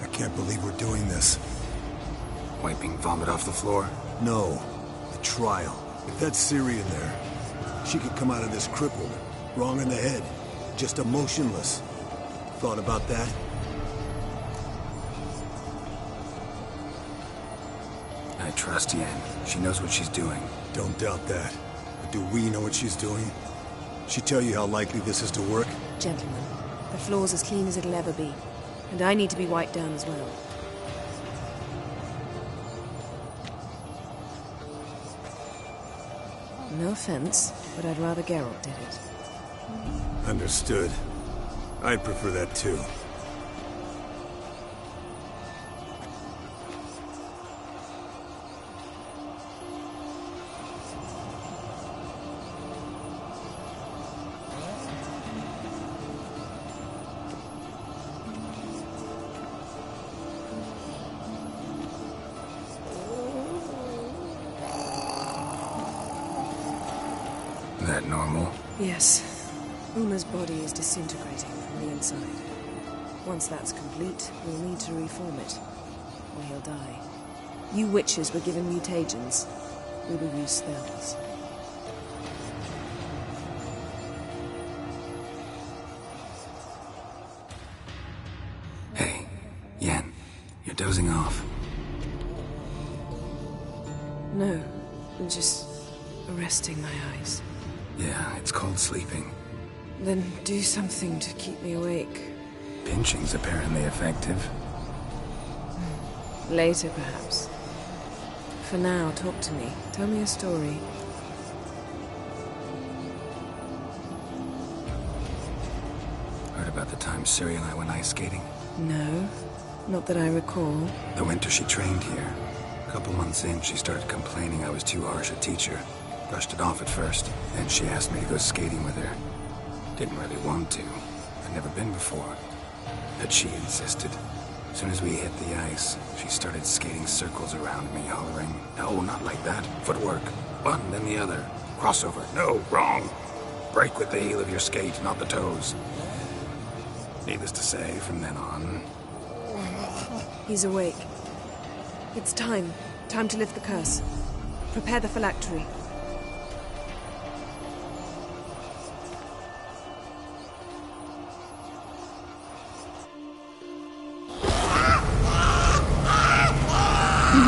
I can't believe we're doing this. Wiping vomit off the floor? No. The trial. If that's Ciri in there, she could come out of this crippled, wrong in the head, just emotionless. Thought about that? I trust Yen. She knows what she's doing. Don't doubt that. But do we know what she's doing? She tell you how likely this is to work? Gentlemen, the floor's as clean as it'll ever be. And I need to be wiped down as well. No offense, but I'd rather Geralt did it. Understood. I'd prefer that too. That normal? Yes. Uma's body is disintegrating from the inside. Once that's complete, we'll need to reform it, or he'll die. You witches were given mutagens. We will use spells. Hey, Yen, you're dozing off. No, I'm just resting my eyes. Yeah, it's called sleeping. Then do something to keep me awake. Pinching's apparently effective. Later, perhaps. For now, talk to me. Tell me a story. Heard about the time Ciri and I went ice skating? No, not that I recall. The winter she trained here. A couple months in, she started complaining I was too harsh a teacher. Brushed it off at first. Then she asked me to go skating with her. Didn't really want to. I'd never been before. But she insisted. As soon as we hit the ice, she started skating circles around me, hollering, "No, not like that. Footwork. One, then the other. Crossover. No, wrong. Break with the heel of your skate, not the toes." Needless to say, from then on... He's awake. It's time. Time to lift the curse. Prepare the phylactery.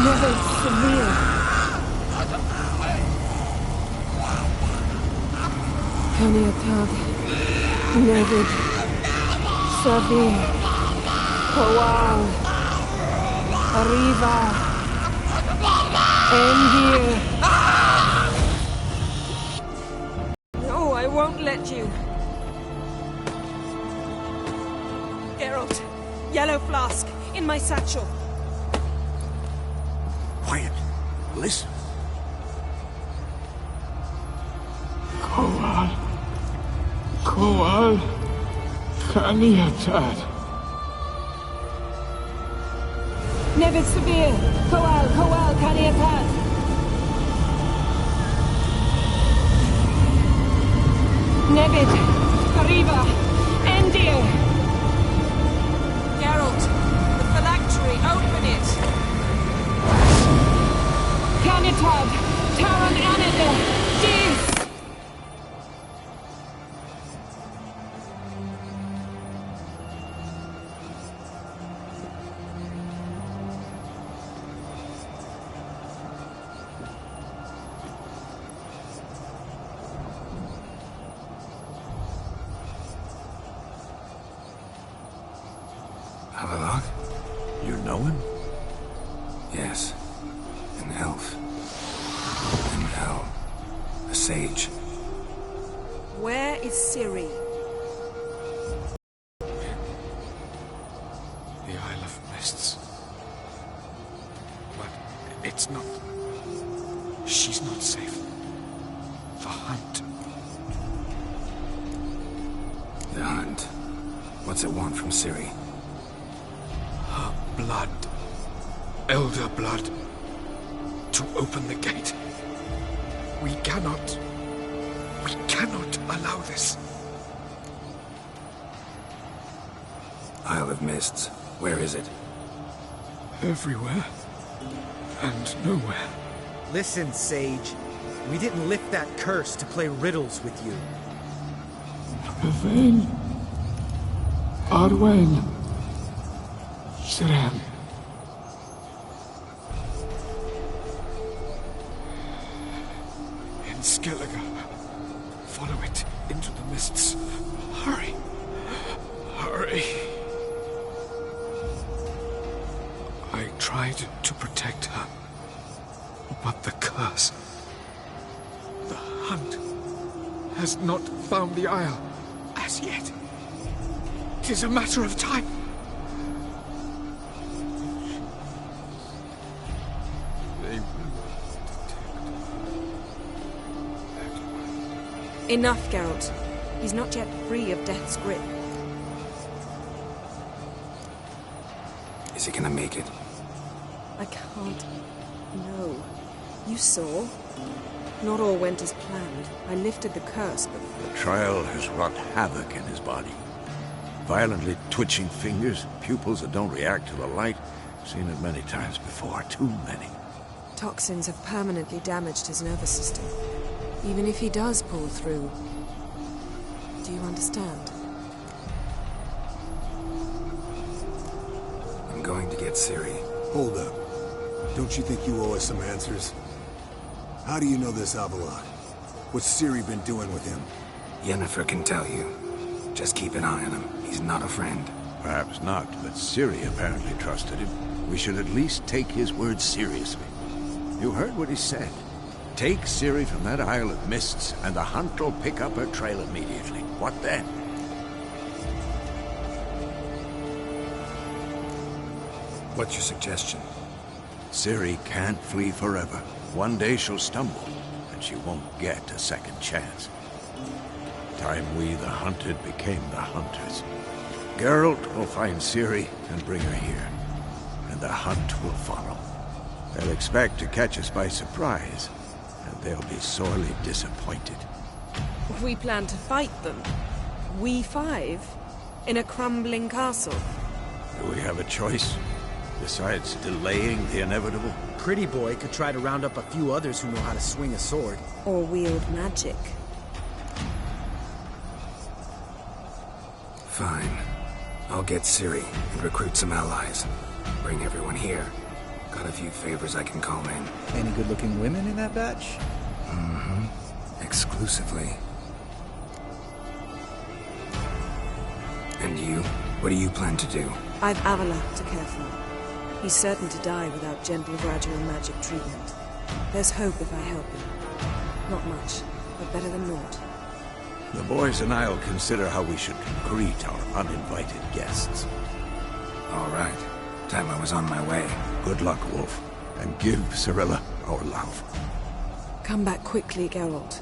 Never severe. Kaniatad, Nevid, Savi, Kowal, Arriva, Endir. No, I won't let you. Geralt, yellow flask, in my satchel. Quiet. Listen. Kowal, Kaniatad. Nevid Severe, Kowal, Kaniatad. Nevid, Arriva, Endir. Geralt, the phylactery, open it. Kaniatad, Tower on Annabelle! Jeez! Havelock? You know him? Yes. An elf. An elf. A sage. Where is Ciri? The Isle of Mists. But it's not... She's not safe. The hunt. The hunt. What's it want from Ciri? Her blood. Elder blood. To open the gate. We cannot allow this. Isle of Mists. Where is it? Everywhere. And nowhere. Listen, Sage. We didn't lift that curse to play riddles with you. Yvain. Arwen. Siran. In Skellige. Follow it into the mists. Hurry. Hurry. I tried to protect her. But the curse... The hunt has not found the Isle as yet. It is a matter of time. They will detect. Enough, Geralt. He's not yet free of death's grip. Is he gonna make it? I can't. No. You saw. Not all went as planned. I lifted the curse, but... The trial has wrought havoc in his body. Violently twitching fingers, pupils that don't react to the light. Seen it many times before, too many. Toxins have permanently damaged his nervous system. Even if he does pull through. Do you understand? I'm going to get Ciri. Hold up. Don't you think you owe us some answers? How do you know this Havelock? What's Ciri been doing with him? Yennefer can tell you. Just keep an eye on him. He's not a friend. Perhaps not, but Ciri apparently trusted him. We should at least take his words seriously. You heard what he said. Take Ciri from that Isle of Mists, and the hunt will pick up her trail immediately. What then? What's your suggestion? Ciri can't flee forever. One day she'll stumble, and she won't get a second chance. Time we, the hunted, became the hunters. Geralt will find Ciri and bring her here, and the hunt will follow. They'll expect to catch us by surprise, and they'll be sorely disappointed. We plan to fight them. We five? In a crumbling castle? Do we have a choice? Besides delaying the inevitable? Pretty Boy could try to round up a few others who know how to swing a sword. Or wield magic? Fine. I'll get Ciri and recruit some allies. Bring everyone here. Got a few favors I can call in. Any good-looking women in that batch? Mm-hmm. Exclusively. And you? What do you plan to do? I've Havelock to care for. He's certain to die without gentle, gradual magic treatment. There's hope if I help him. Not much, but better than naught. The boys and I'll consider how we should greet our uninvited guests. All right. Time I was on my way. Good luck, Wolf. And give Cirilla our love. Come back quickly, Geralt.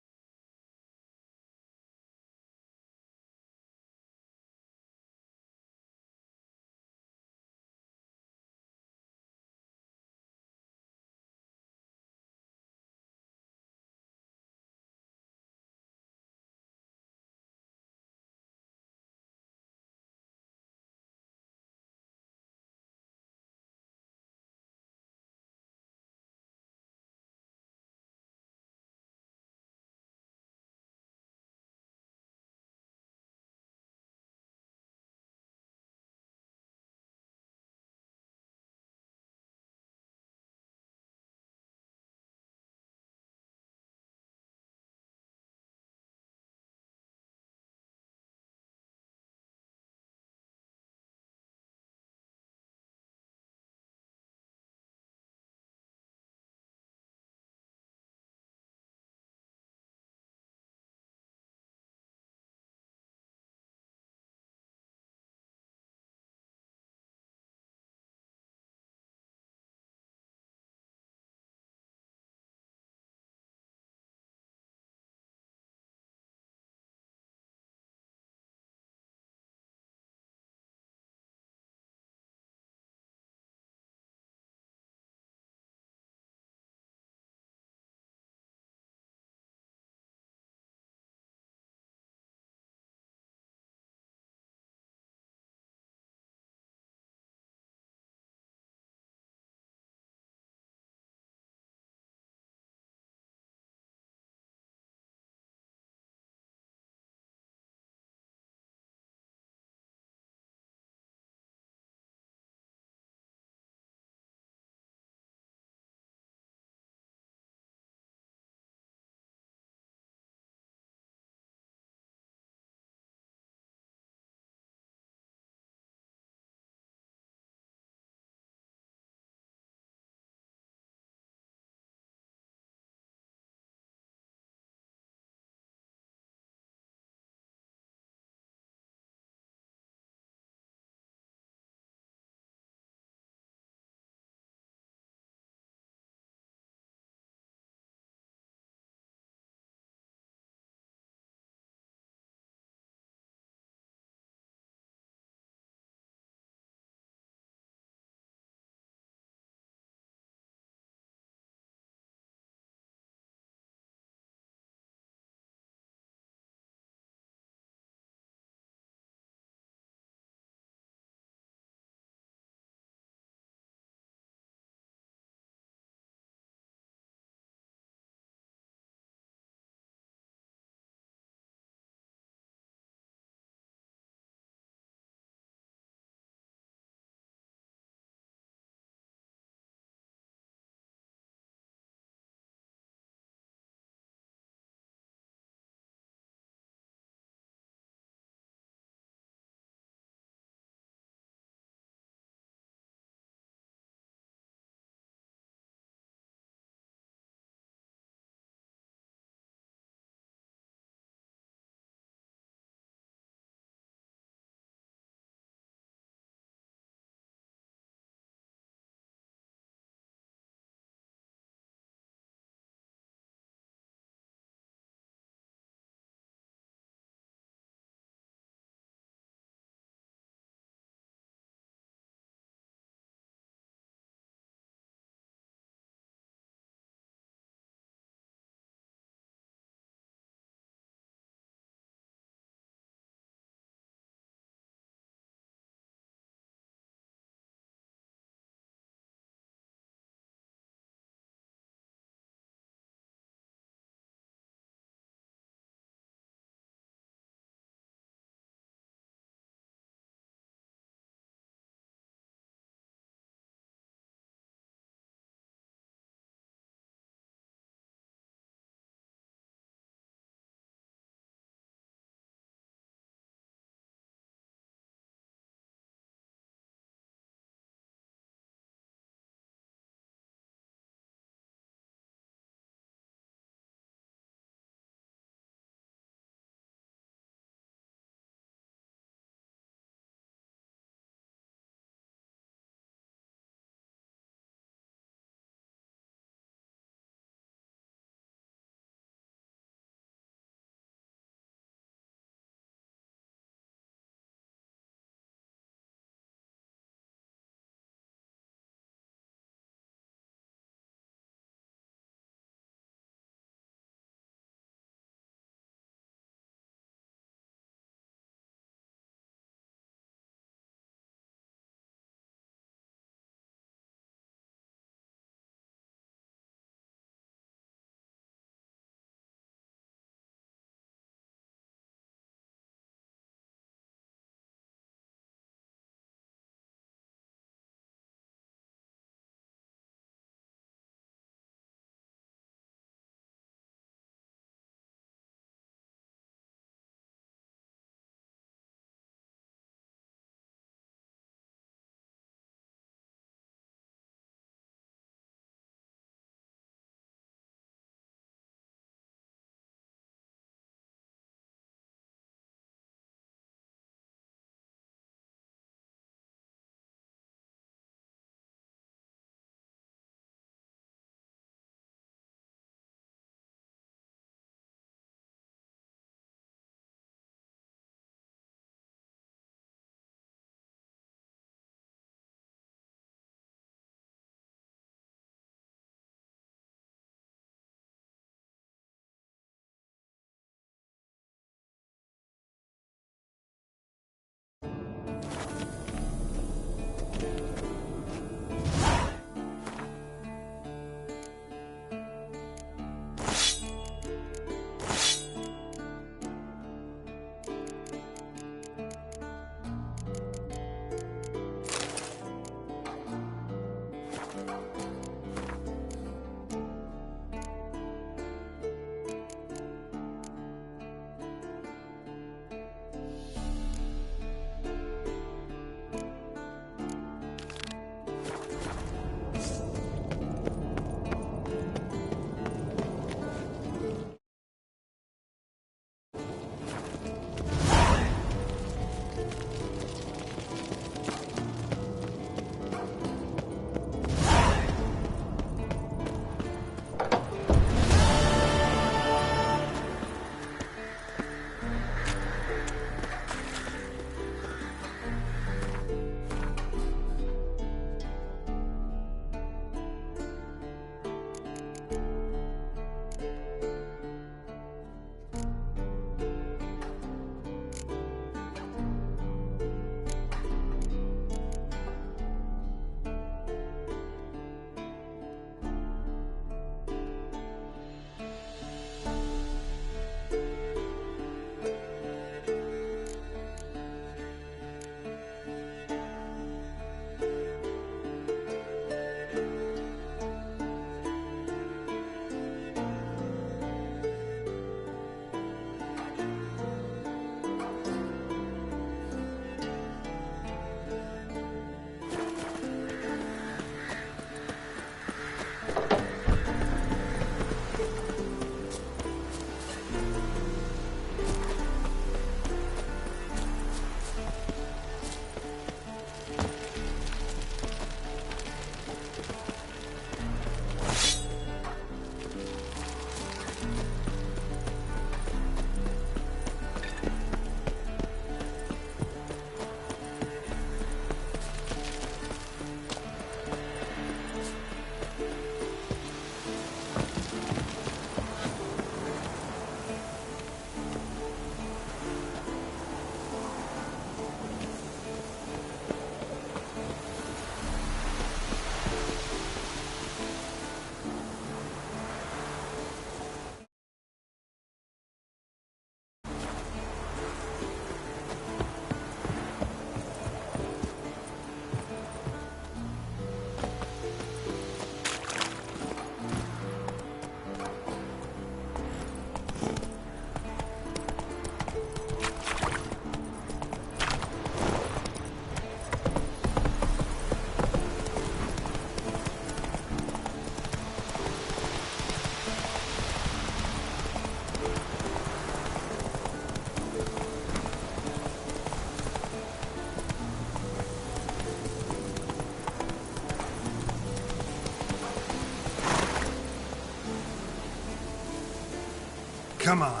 Come on.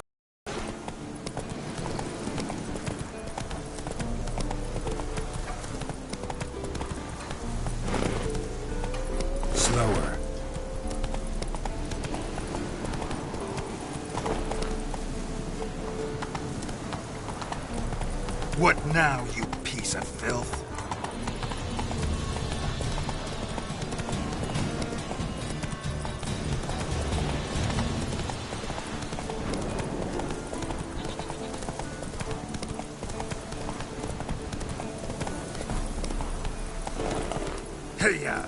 Slower. What now, you piece of filth? Hey-ya!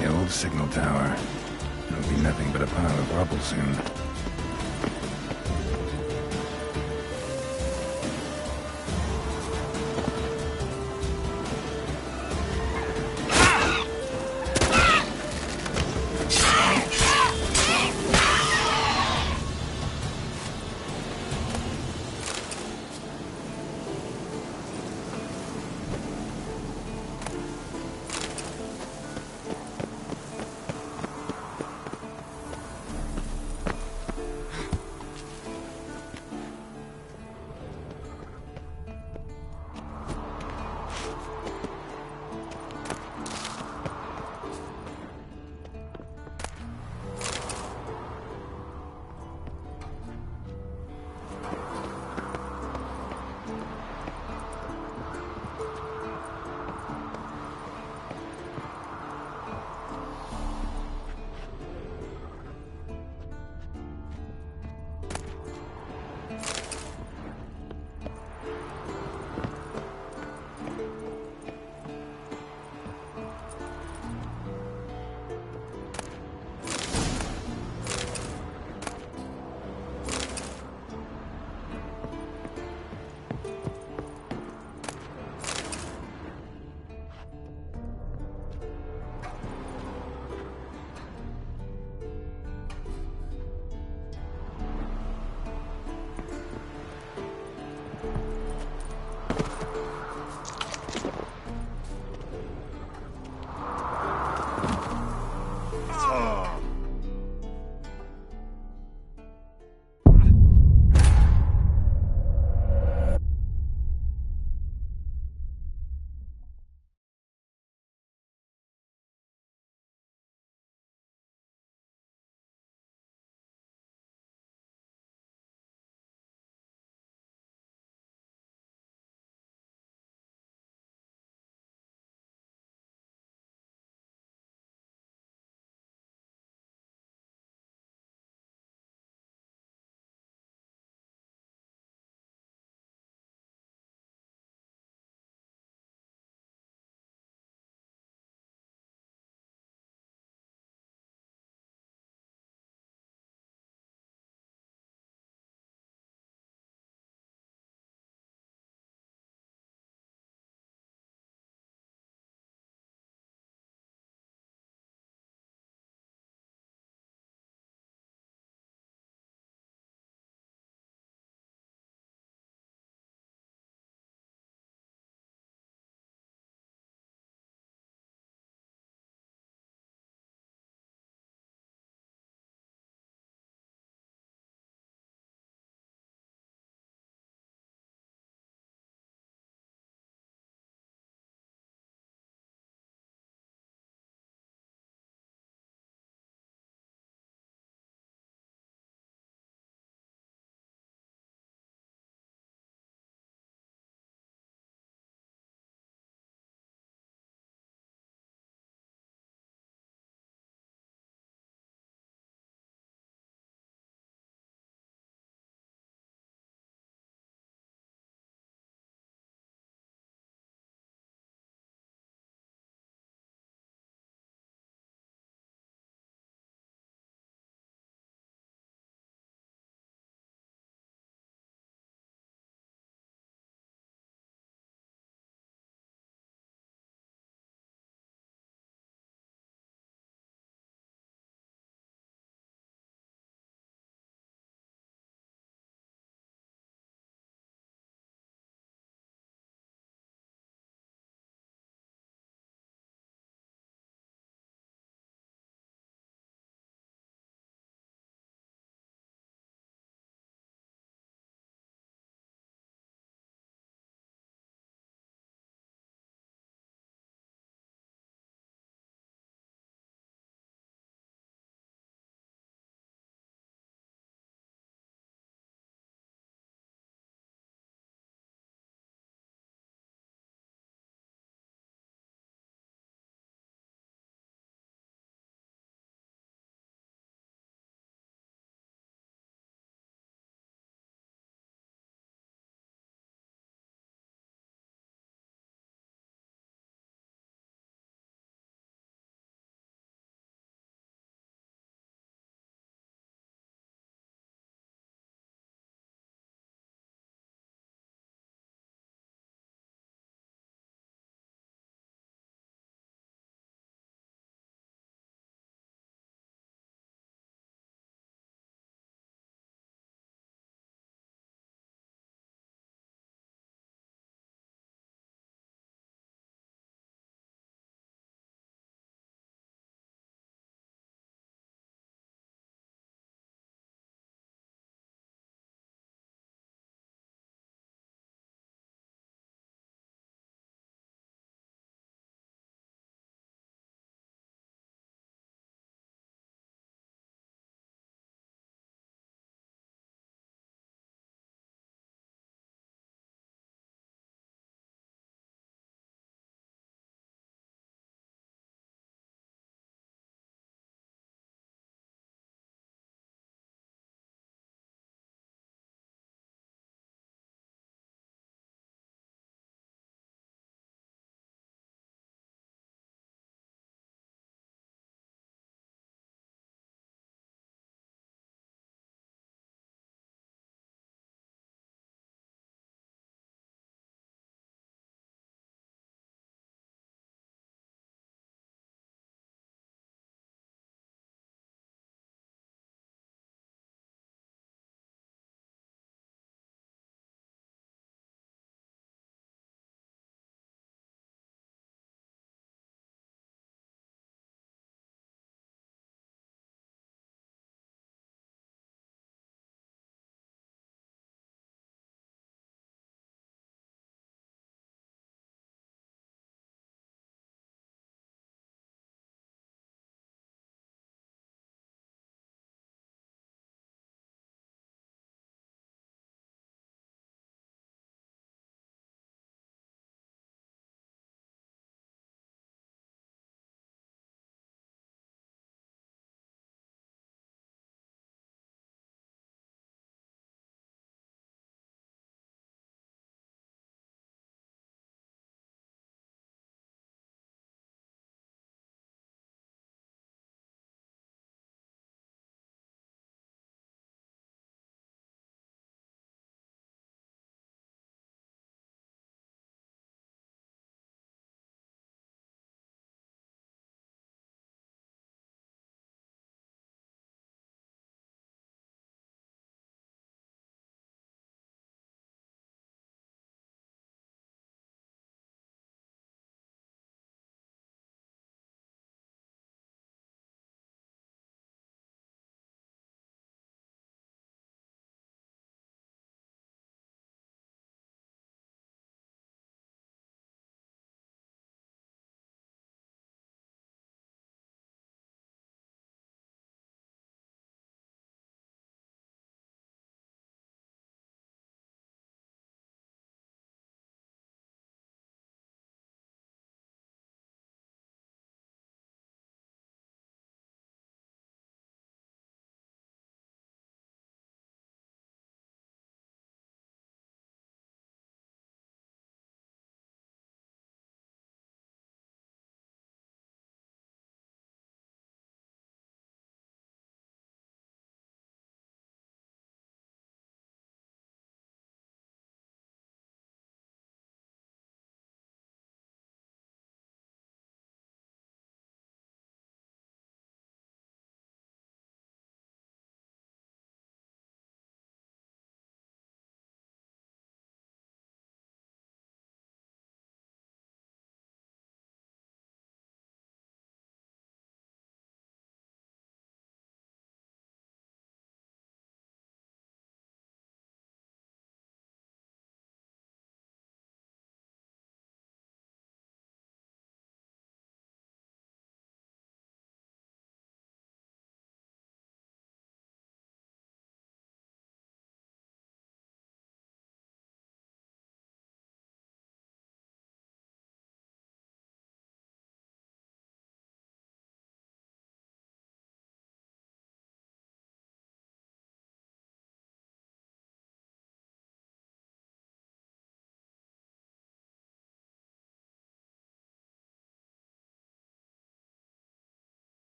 The old signal tower. It'll be nothing but a pile of rubble soon.